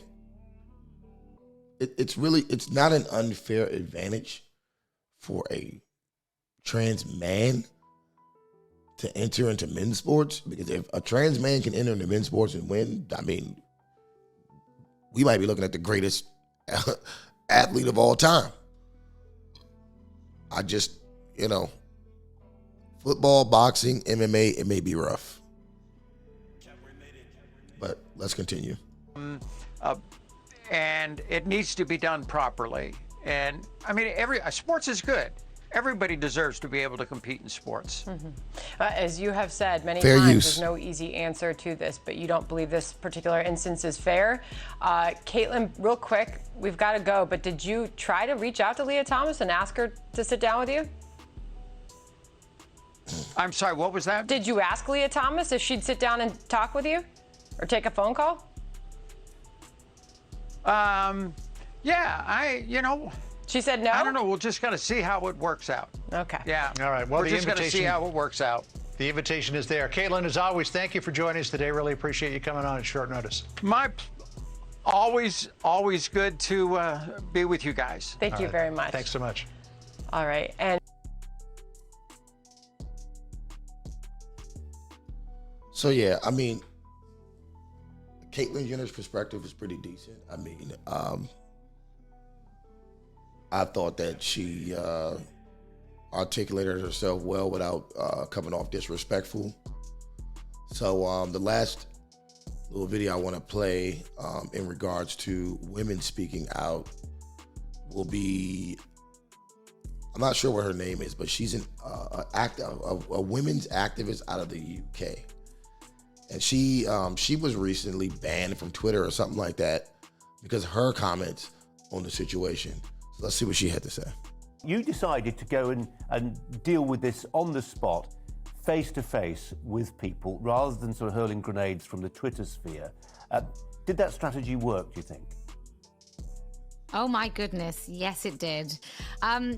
it's not an unfair advantage for a trans man to enter into men's sports, because if a trans man can enter into men's sports and win, I mean, we might be looking at the greatest athlete of all time. I just, football, boxing, MMA, it may be rough. But let's continue. And it needs to be done properly. And I mean, sports is good. Everybody deserves to be able to compete in sports. As you have said many Fair times, use. there's no easy answer to this, but you don't believe this particular instance is fair. Caitlin, real quick, we've got to go, but did you try to reach out to Leah Thomas and ask her to sit down with you? I'm sorry, what was that? Did you ask Leah Thomas if she'd sit down and talk with you or take a phone call? Yeah, She said no? I don't know. We'll just got to see how it works out. Okay. Yeah. All right. Well, we're just going to see how it works out. The invitation is there. Caitlin, as always, thank you for joining us today. Really appreciate you coming on at short notice. Always good to be with you guys. Thank you very much. Thanks so much. All right. And So, yeah, I mean, Caitlyn Jenner's perspective is pretty decent. I mean, I thought that she articulated herself well without coming off disrespectful. So the last little video I want to play in regards to women speaking out will be, I'm not sure what her name is, but she's a women's activist out of the UK. And she was recently banned from Twitter or something like that because of her comments on the situation. So let's see what she had to say. You decided to go and deal with this on the spot, face to face with people, rather than sort of hurling grenades from the Twitter sphere. Did that strategy work, do you think? Oh my goodness, yes it did.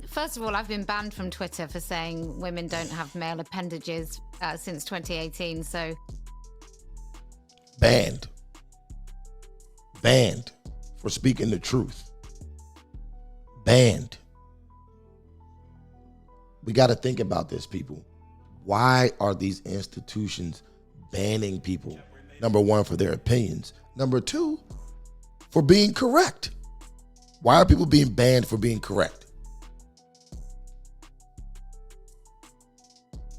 First of all, I've been banned from Twitter for saying women don't have male appendages since 2018, so... Banned for speaking the truth. Banned. We got to think about this, people. Why are these institutions banning people? Number one, for their opinions. Number two, for being correct. Why are people being banned for being correct?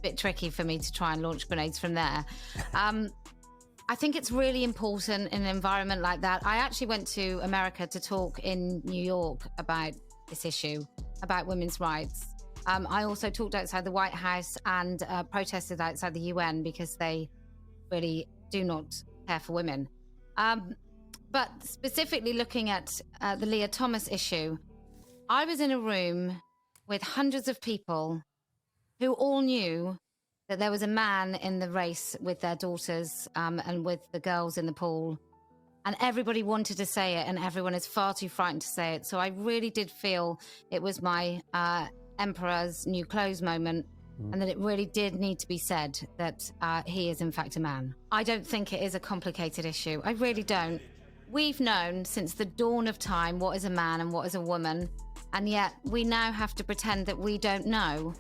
Bit tricky for me to try and launch grenades from there. I think it's really important in an environment like that. I actually went to America to talk in New York about this issue, about women's rights. I also talked outside the White House and protested outside the UN because they really do not care for women. But specifically looking at the Leah Thomas issue, I was in a room with hundreds of people who all knew that there was a man in the race with their daughters and with the girls in the pool. And everybody wanted to say it, and everyone is far too frightened to say it. So I really did feel it was my Emperor's new clothes moment, and that it really did need to be said that he is in fact a man. I don't think it is a complicated issue. I really don't. We've known since the dawn of time what is a man and what is a woman, and yet we now have to pretend that we don't know.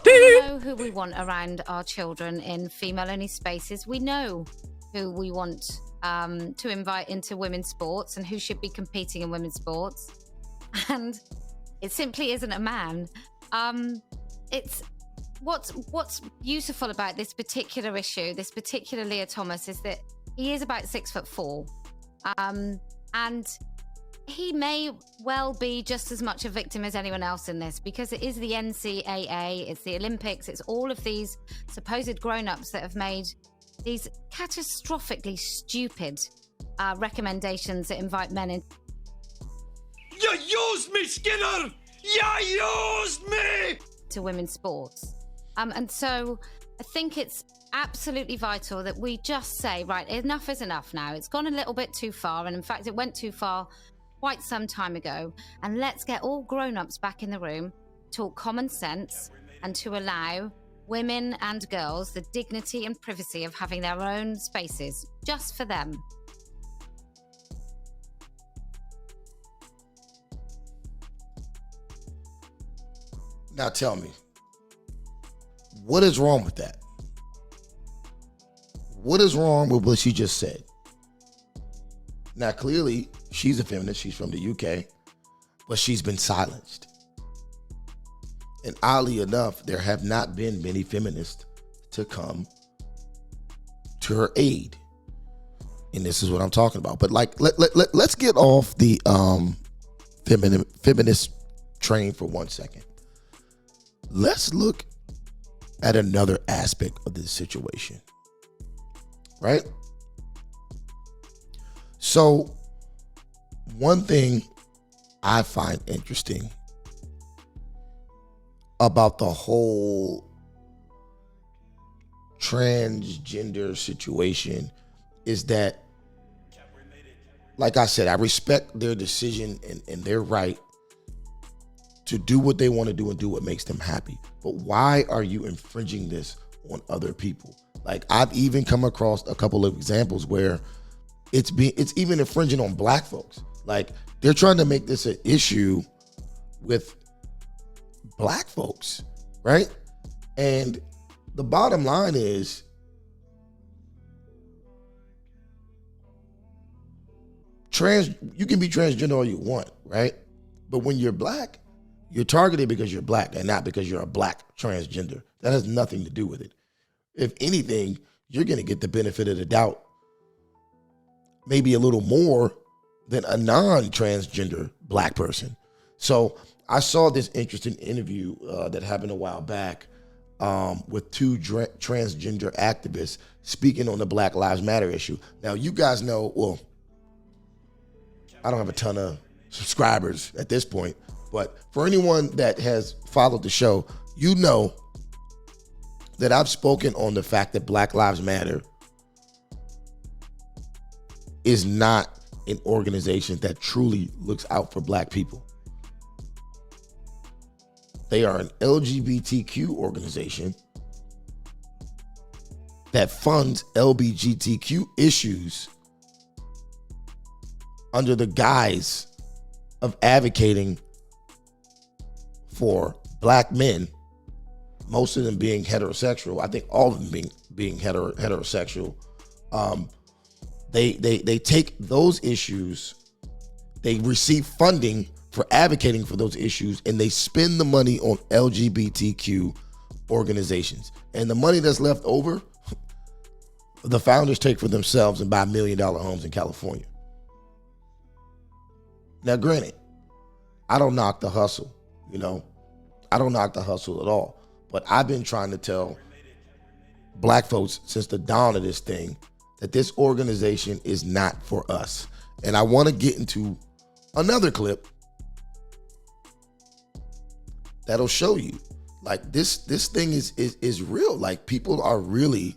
We know who we want around our children in female-only spaces. We know who we want to invite into women's sports and who should be competing in women's sports. And it simply isn't a man. It's what's beautiful about this particular issue, this particular Leah Thomas, is that he is about 6'4", and he may well be just as much a victim as anyone else in this, because it is the NCAA, it's the Olympics, it's all of these supposed grown-ups that have made these catastrophically stupid recommendations that invite men in. You used me, Skinner! You used me! To women's sports. And so I think it's absolutely vital that we just say, right, enough is enough now. It's gone a little bit too far. And in fact, it went too far quite some time ago. And let's get all grown-ups back in the room, talk common sense, and to allow women and girls the dignity and privacy of having their own spaces just for them. Now tell me, what is wrong with that? What is wrong with what she just said? Now, clearly, she's a feminist. She's from the UK, but she's been silenced. And oddly enough, there have not been many feminists to come to her aid. And this is what I'm talking about. But like, let's get off the feminist train for 1 second. Let's look at another aspect of this situation, right? So one thing I find interesting about the whole transgender situation is that, like I said, I respect their decision and their right to do what they want to do and do what makes them happy. But why are you infringing this on other people? Like, I've even come across a couple of examples where it's even infringing on black folks. Like, they're trying to make this an issue with black folks, right? And the bottom line is, you can be transgender all you want, right? But when you're black, you're targeted because you're black and not because you're a black transgender. That has nothing to do with it. If anything, you're going to get the benefit of the doubt, maybe a little more than a non-transgender black person. So I saw this interesting interview that happened a while back with two transgender activists speaking on the Black Lives Matter issue. Now, you guys know, well, I don't have a ton of subscribers at this point, but for anyone that has followed the show, you know that I've spoken on the fact that Black Lives Matter is not an organization that truly looks out for black people. They are an LGBTQ organization that funds LGBTQ issues under the guise of advocating for black men, most of them being heterosexual. I think all of them being heterosexual. They take those issues, they receive funding for advocating for those issues, and they spend the money on LGBTQ organizations. And the money that's left over, the founders take for themselves and buy $1 million homes in California. Now, granted, I don't knock the hustle, I don't knock the hustle at all. But I've been trying to tell black folks since the dawn of this thing that this organization is not for us. And I want to get into another clip that'll show you, like, this thing is real. Like, people are really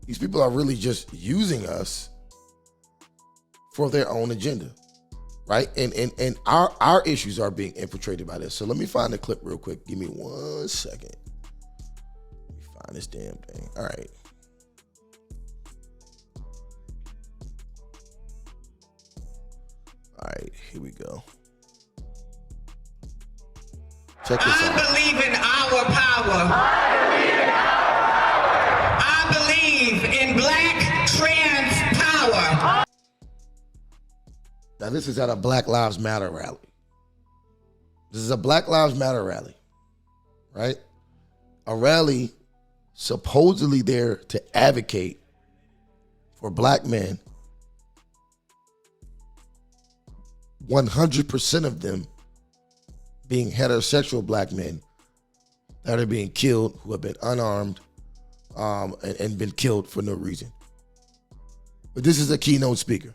these people are really just using us for their own agenda, right? And our issues are being infiltrated by this. So let me find the clip real quick. Give me 1 second. Let me find this damn thing. All right. All right, here we go. Check this out. I believe in our power. I believe in black trans power. Now, this is at a Black Lives Matter rally. This is a Black Lives Matter rally, right? A rally supposedly there to advocate for black men, 100% of them being heterosexual black men that are being killed, who have been unarmed and been killed for no reason. But this is a keynote speaker.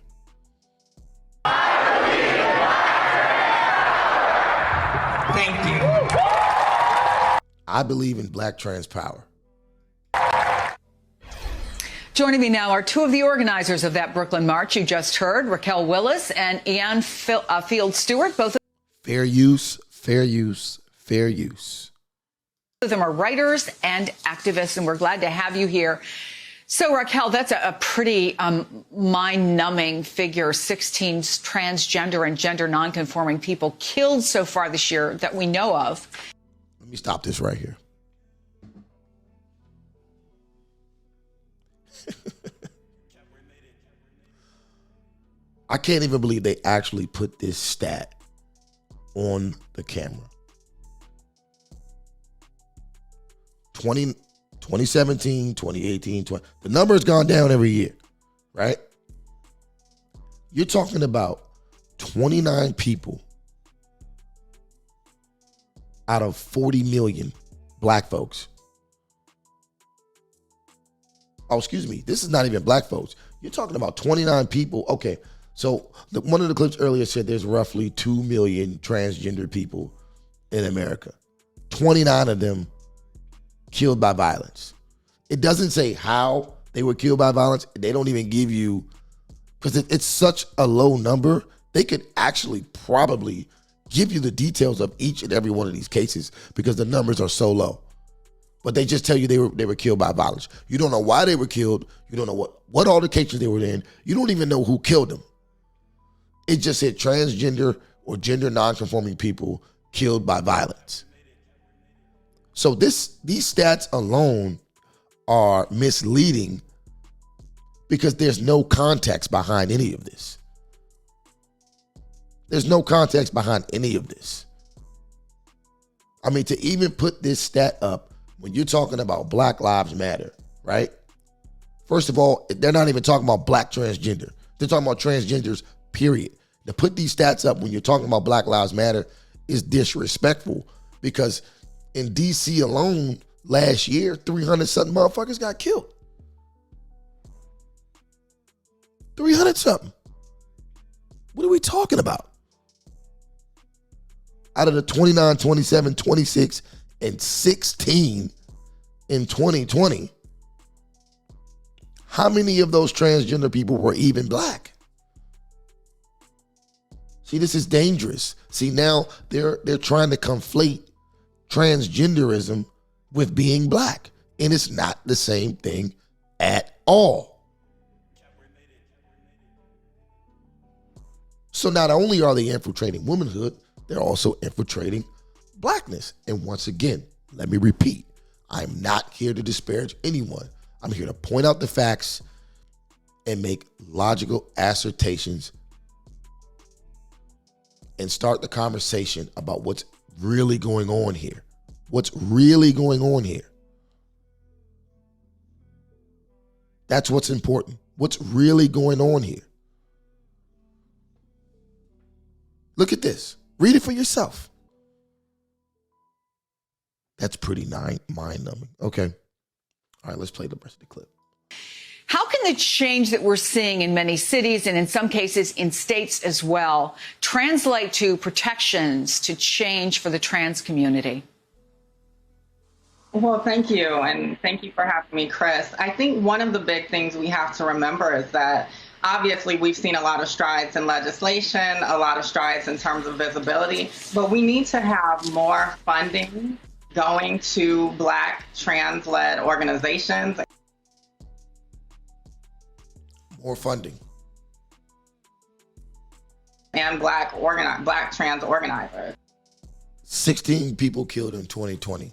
Thank you. I believe in black trans power. Joining me now are two of the organizers of that Brooklyn March you just heard, Raquel Willis and Ian Field Stewart. Both Fair use, fair use, fair use. of them are writers and activists, and we're glad to have you here. So, Raquel, that's a pretty mind-numbing figure. 16 transgender and gender nonconforming people killed so far this year that we know of. Let me stop this right here. I can't even believe they actually put this stat on the camera. 2017, 2018, the number has gone down every year, right? You're talking about 29 people out of 40 million black folks. Oh, excuse me. This is not even black folks. You're talking about 29 people. Okay, so one of the clips earlier said there's roughly 2 million transgender people in America. 29 of them killed by violence. It doesn't say how they were killed by violence. They don't even give you, because it's such a low number, they could actually probably give you the details of each and every one of these cases because the numbers are so low. But they just tell you they were killed by violence. You don't know why they were killed. You don't know what altercations they were in. You don't even know who killed them. It just said transgender or gender nonconforming people killed by violence. So these stats alone are misleading because there's no context behind any of this. There's no context behind any of this. I mean, to even put this stat up when you're talking about Black Lives Matter, right? First of all, they're not even talking about black transgender. They're talking about transgenders, period. To put these stats up when you're talking about Black Lives Matter is disrespectful because in DC alone last year, 300-something motherfuckers got killed. 300-something. What are we talking about? Out of the 29, 27, 26, and 16 in 2020, how many of those transgender people were even black? See, this is dangerous. See, now they're trying to conflate transgenderism with being black, and it's not the same thing at all. So not only are they infiltrating womanhood, they're also infiltrating blackness. And once again, let me repeat, I'm not here to disparage anyone. I'm here to point out the facts and make logical assertions and start the conversation about what's really going on here. What's really going on here? That's what's important. What's really going on here? Look at this. Read it for yourself. That's pretty mind-numbing. Okay. All right, let's play the rest of the clip. How can the change that we're seeing in many cities and in some cases in states as well translate to protections to change for the trans community? Well, thank you. And thank you for having me, Chris. I think one of the big things we have to remember is that obviously we've seen a lot of strides in legislation, a lot of strides in terms of visibility, but we need to have more funding going to Black trans-led organizations. More funding. And Black trans organizers. 16 people killed in 2020.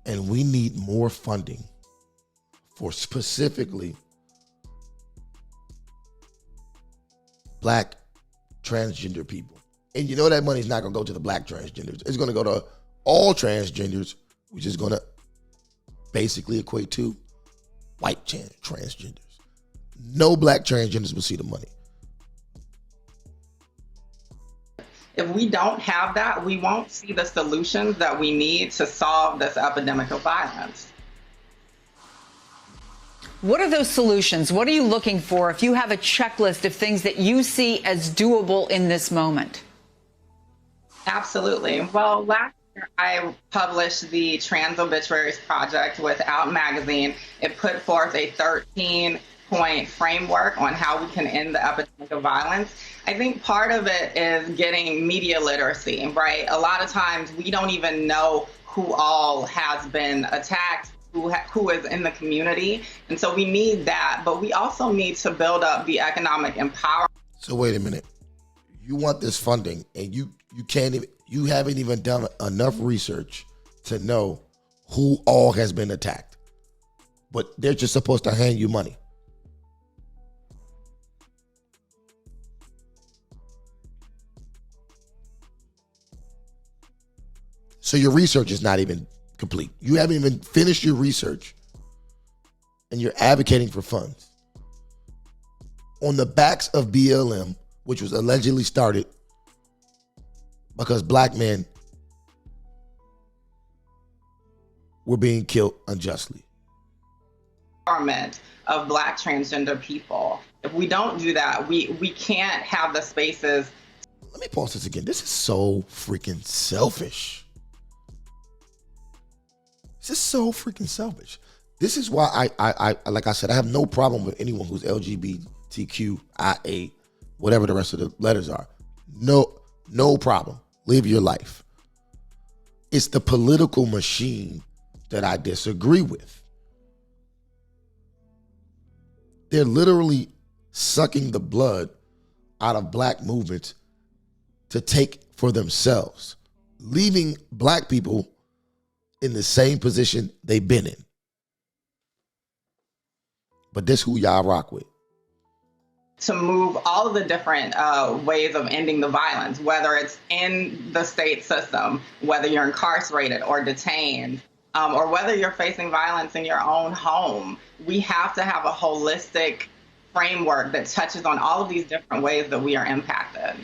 And we need more funding for specifically Black transgender people. And you know that money's not going to go to the Black transgenders. It's going to go to all transgenders, which is going to basically equate to white transgenders. no black transgenders will see the money. If we don't have that, we won't see the solutions that we need to solve this epidemic of violence. What are those solutions? What are you looking for if you have a checklist of things that you see as doable in this moment? Absolutely. Well, last year I published the Trans Obituaries Project with Out Magazine. It put forth a 13-point framework on how we can end the epidemic of violence. I think part of it is getting media literacy, right? A lot of times we don't even know who all has been attacked, who is in the community. And so we need that, but we also need to build up the economic empowerment. So wait a minute. You want this funding and you haven't even done enough research to know who all has been attacked. But they're just supposed to hand you money. So your research is not even complete. You haven't even finished your research and you're advocating for funds. On the backs of BLM, which was allegedly started because black men were being killed unjustly. Empowerment of black transgender people. If we don't do that, we can't have the spaces. Let me pause this again. This is so freaking selfish. This is so freaking selfish. This is why I like I said, I have no problem with anyone who's LGBTQIA, whatever the rest of the letters are. No problem. Live your life. It's the political machine that I disagree with. They're literally sucking the blood out of black movements to take for themselves, leaving black people in the same position they've been in. But this who y'all rock with. To move all of the different ways of ending the violence, whether it's in the state system, whether you're incarcerated or detained, or whether you're facing violence in your own home. We have to have a holistic framework that touches on all of these different ways that we are impacted.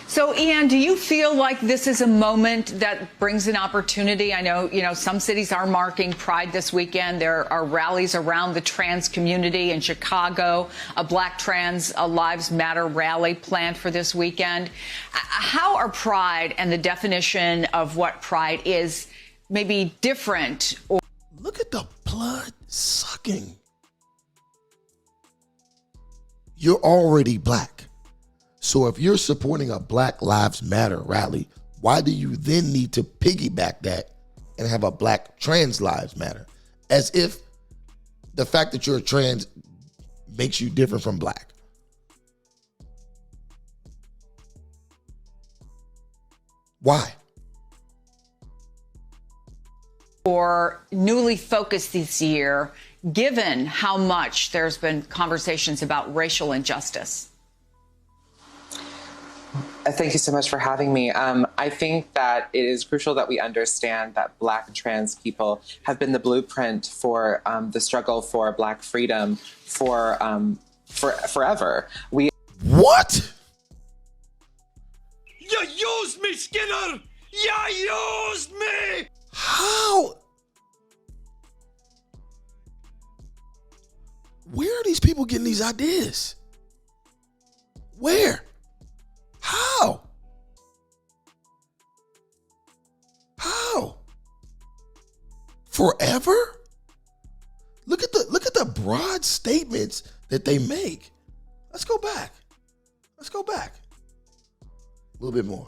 So, Ian, do you feel like this is a moment that brings an opportunity? I know, some cities are marking Pride this weekend. There are rallies around the trans community in Chicago, a Black Trans Lives Matter rally planned for this weekend. How are Pride and the definition of what Pride is maybe different? Look at the blood sucking. You're already black. So if you're supporting a Black Lives Matter rally, why do you then need to piggyback that and have a Black Trans Lives Matter? As if the fact that you're trans makes you different from black. Why? Or newly focused this year, given how much there's been conversations about racial injustice? Thank you so much for having me. I think that it is crucial that we understand that Black trans people have been the blueprint for the struggle for Black freedom for forever. What? You used me, Skinner! You used me! How? Where are these people getting these ideas? Where? How? How? Forever? Look at the broad statements that they make. Let's go back. A little bit more.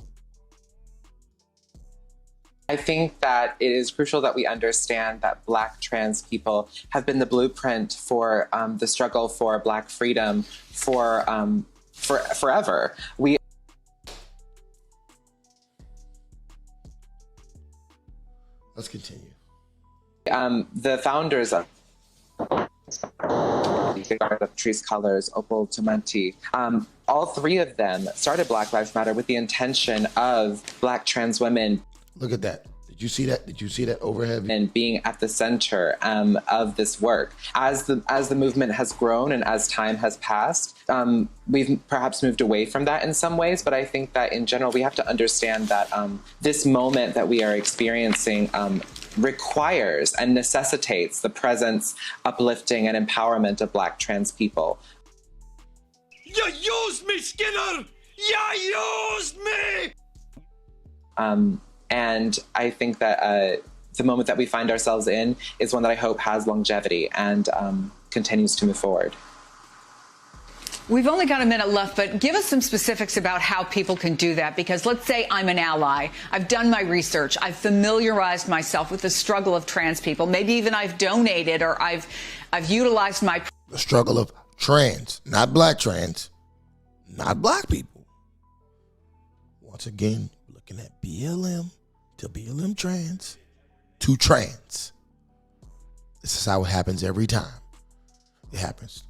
I think that it is crucial that we understand that Black trans people have been the blueprint for the struggle for Black freedom for forever. Let's continue. The founders of Patrice Cullors, Opal Tometi, all three of them started Black Lives Matter with the intention of Black trans women. Look at that. Did you see that? Did you see that overhead? And being at the center of this work. As the movement has grown and as time has passed, we've perhaps moved away from that in some ways, but I think that in general we have to understand that this moment that we are experiencing requires and necessitates the presence, uplifting, and empowerment of Black trans people. You used me, Skinner! You used me! And I think that the moment that we find ourselves in is one that I hope has longevity and continues to move forward. We've only got a minute left, but give us some specifics about how people can do that. Because let's say I'm an ally. I've done my research. I've familiarized myself with the struggle of trans people. Maybe even I've donated or I've utilized my... The struggle of trans, not Black trans, not Black people. Once again, looking at BLM to BLM trans to trans. This is how it happens every time. It happens.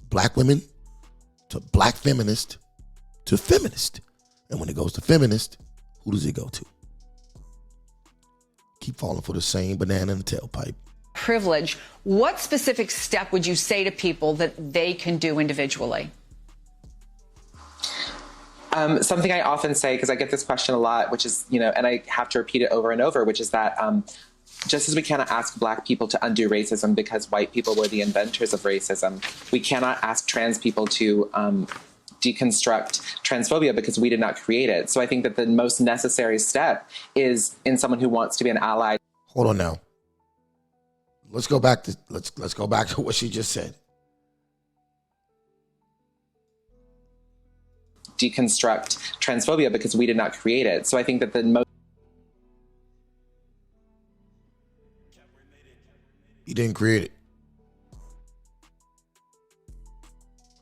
Black women to Black feminist to feminist. And when it goes to feminist, who does it go to? Keep falling for the same banana in the tailpipe. Privilege. What specific step would you say to people that they can do individually? Something I often say, because I get this question a lot, which is, and I have to repeat it over and over, which is that just as we cannot ask Black people to undo racism because white people were the inventors of racism, we cannot ask trans people to deconstruct transphobia because we did not create it. So I think that the most necessary step is in someone who wants to be an ally. Hold on now. Let's go back to let's go back to what she just said. Deconstruct transphobia because we did not create it. So I think that the most... You didn't create it.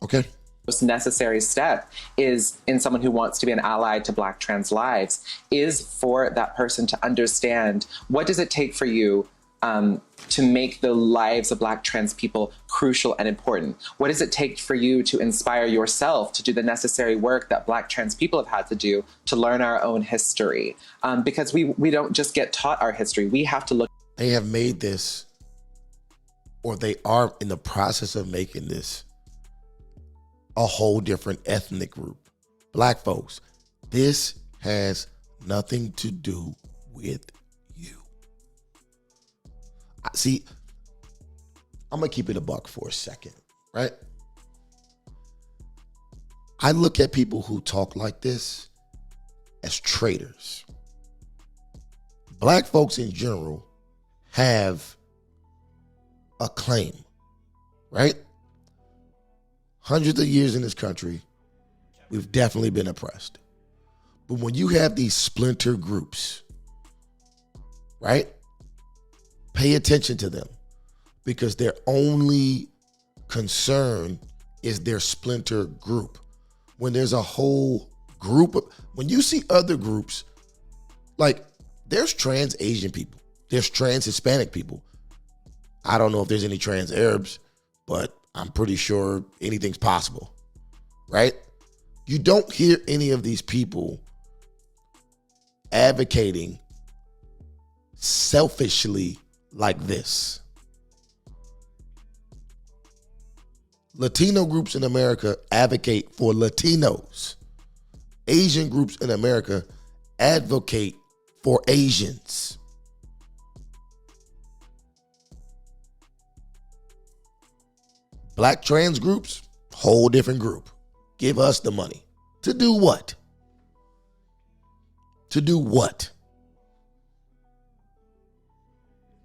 Okay. Most necessary step is in someone who wants to be an ally to Black trans lives is for that person to understand what does it take for you to make the lives of Black trans people crucial and important? What does it take for you to inspire yourself to do the necessary work that Black trans people have had to do to learn our own history? Because we don't just get taught our history. We have to look. They have made this, or they are in the process of making this, a whole different ethnic group. Black folks, this has nothing to do with you. See, I'm gonna keep it a buck for a second, right? I look at people who talk like this as traitors. Black folks in general have a claim, right? Hundreds of years in this country, we've definitely been oppressed. But when you have these splinter groups, right? Pay attention to them because their only concern is their splinter group. When there's a whole group of, when you see other groups, like there's trans Asian people, there's trans Hispanic people. I don't know if there's any trans Arabs, but I'm pretty sure anything's possible, right? You don't hear any of these people advocating selfishly like this. Latino groups in America advocate for Latinos. Asian groups in America advocate for Asians. Black trans groups, whole different group. Give us the money. To do what? To do what?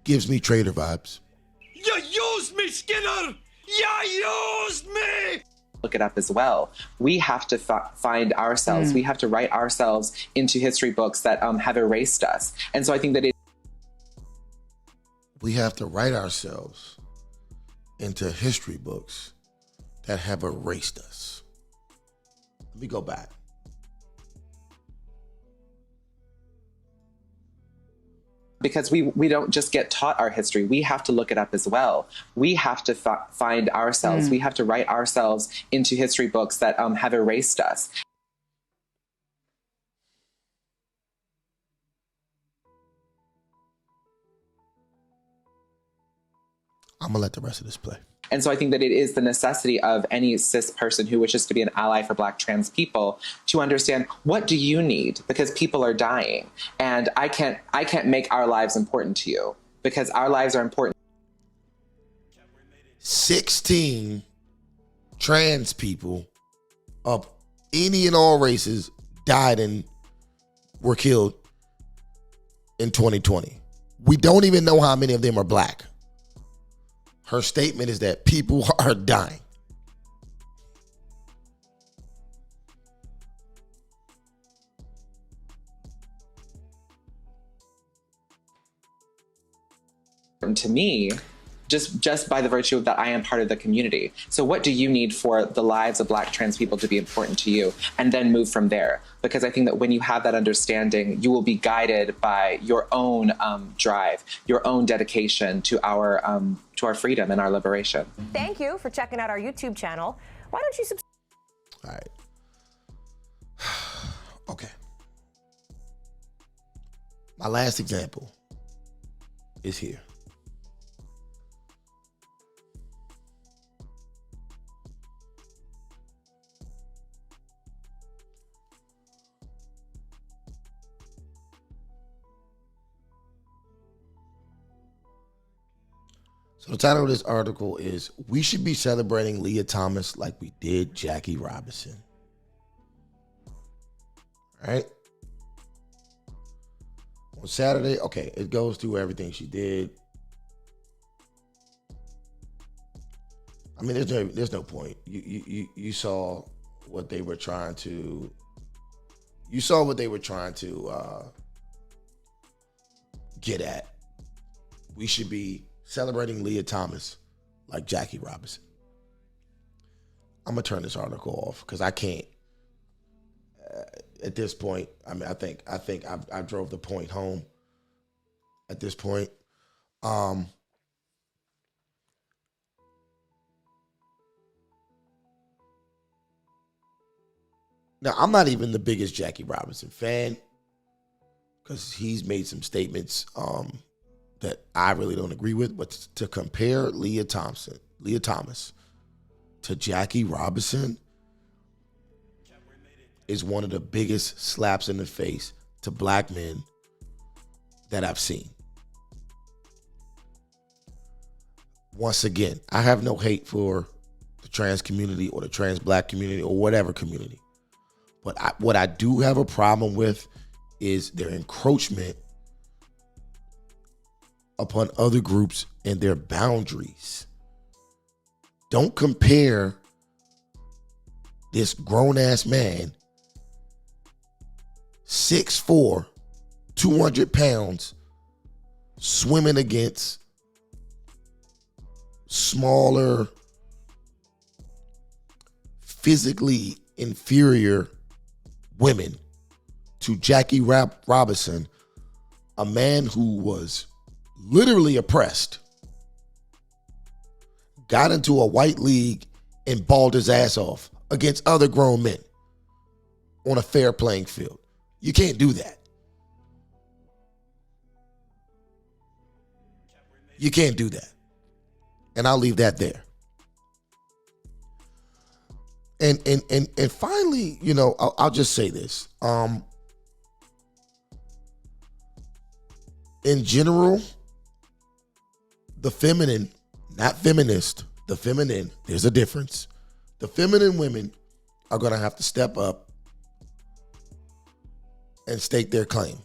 Gives me traitor vibes. You used me, Skinner! You used me! Look it up as well. We have to find ourselves. We have to write ourselves into history books that have erased us. And so I think that we have to write ourselves into history books that have erased us. Let me go back. Because we don't just get taught our history, we have to look it up as well. We have to find ourselves. We have to write ourselves into history books that have erased us. I'm going to let the rest of this play. And so I think that it is the necessity of any cis person who wishes to be an ally for Black trans people to understand, what do you need? Because people are dying. And I can't make our lives important to you because our lives are important. 16 trans people of any and all races died and were killed in 2020. We don't even know how many of them are Black. Her statement is that people are dying. And to me, just by the virtue of that, I am part of the community. So what do you need for the lives of Black trans people to be important to you? And then move from there. Because I think that when you have that understanding, you will be guided by your own drive, your own dedication to our freedom and our liberation. Thank you for checking out our YouTube channel. Why don't you subscribe? All right. Okay. My last example is here. So the title of this article is, "We should be celebrating Leah Thomas like we did Jackie Robinson." All right. On Saturday, okay, it goes through everything she did. I mean, there's no point. You saw what they were trying to. You saw what they were trying to get at. We should be celebrating Leah Thomas like Jackie Robinson. I'm gonna turn this article off because I can't. At this point, I mean, I think I drove the point home. At this point, now I'm not even the biggest Jackie Robinson fan because he's made some statements that I really don't agree with, but to compare Leah Thomas to Jackie Robinson is one of the biggest slaps in the face to Black men that I've seen. Once again, I have no hate for the trans community or the trans Black community or whatever community. But what I do have a problem with is their encroachment upon other groups and their boundaries. Don't compare this grown-ass man, 6'4", 200 pounds, swimming against smaller, physically inferior women, to Jackie Robinson, a man who was literally oppressed, got into a white league and balled his ass off against other grown men on a fair playing field. You can't do that. You can't do that. And I'll leave that there. And finally, you know, I'll just say this. In general, the feminine, not feminist, the feminine, there's a difference. The feminine women are going to have to step up and stake their claim.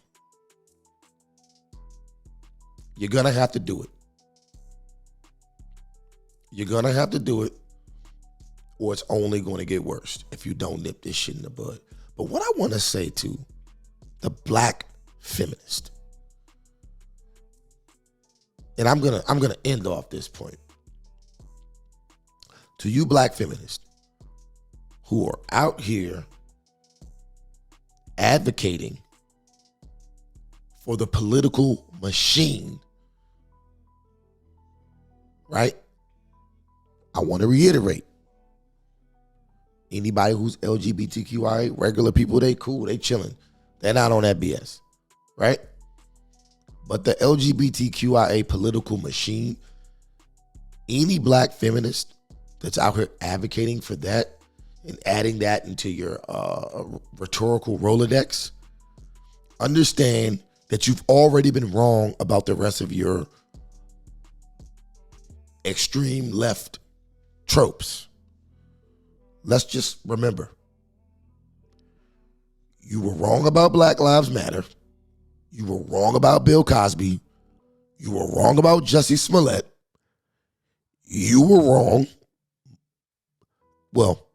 You're going to have to do it. You're going to have to do it, or it's only going to get worse if you don't nip this shit in the bud. But what I want to say to the Black feminist, and I'm gonna end off this point. To you Black feminists who are out here advocating for the political machine, right? I want to reiterate. Anybody who's LGBTQIA, regular people, they cool, they chilling. They're not on that BS, right? But the LGBTQIA political machine Any black feminist that's out here advocating for that and adding that into your rhetorical Rolodex, understand that you've already been wrong about the rest of your extreme left tropes. Let's just remember, you were wrong about Black Lives Matter. You were wrong about Bill Cosby. You were wrong about Jussie Smollett. You were wrong. Well,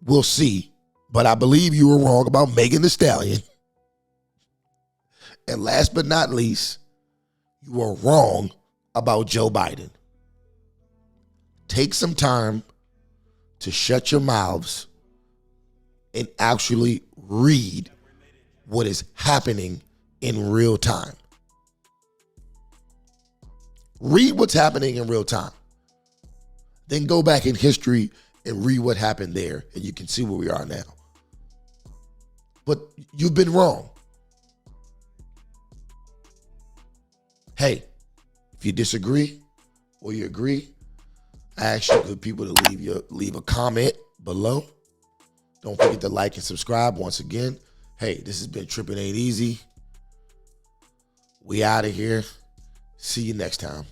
we'll see. But I believe you were wrong about Megan Thee Stallion. And last but not least, you were wrong about Joe Biden. Take some time to shut your mouths and actually read what is happening in real time. Read what's happening in real time. Then go back in history and read what happened there, and you can see where we are now. But you've been wrong. Hey, if you disagree or you agree, I ask you good people to leave a comment below. Don't forget to like and subscribe once again. Hey, this has been Trippin' Ain't Easy. We out of here. See you next time.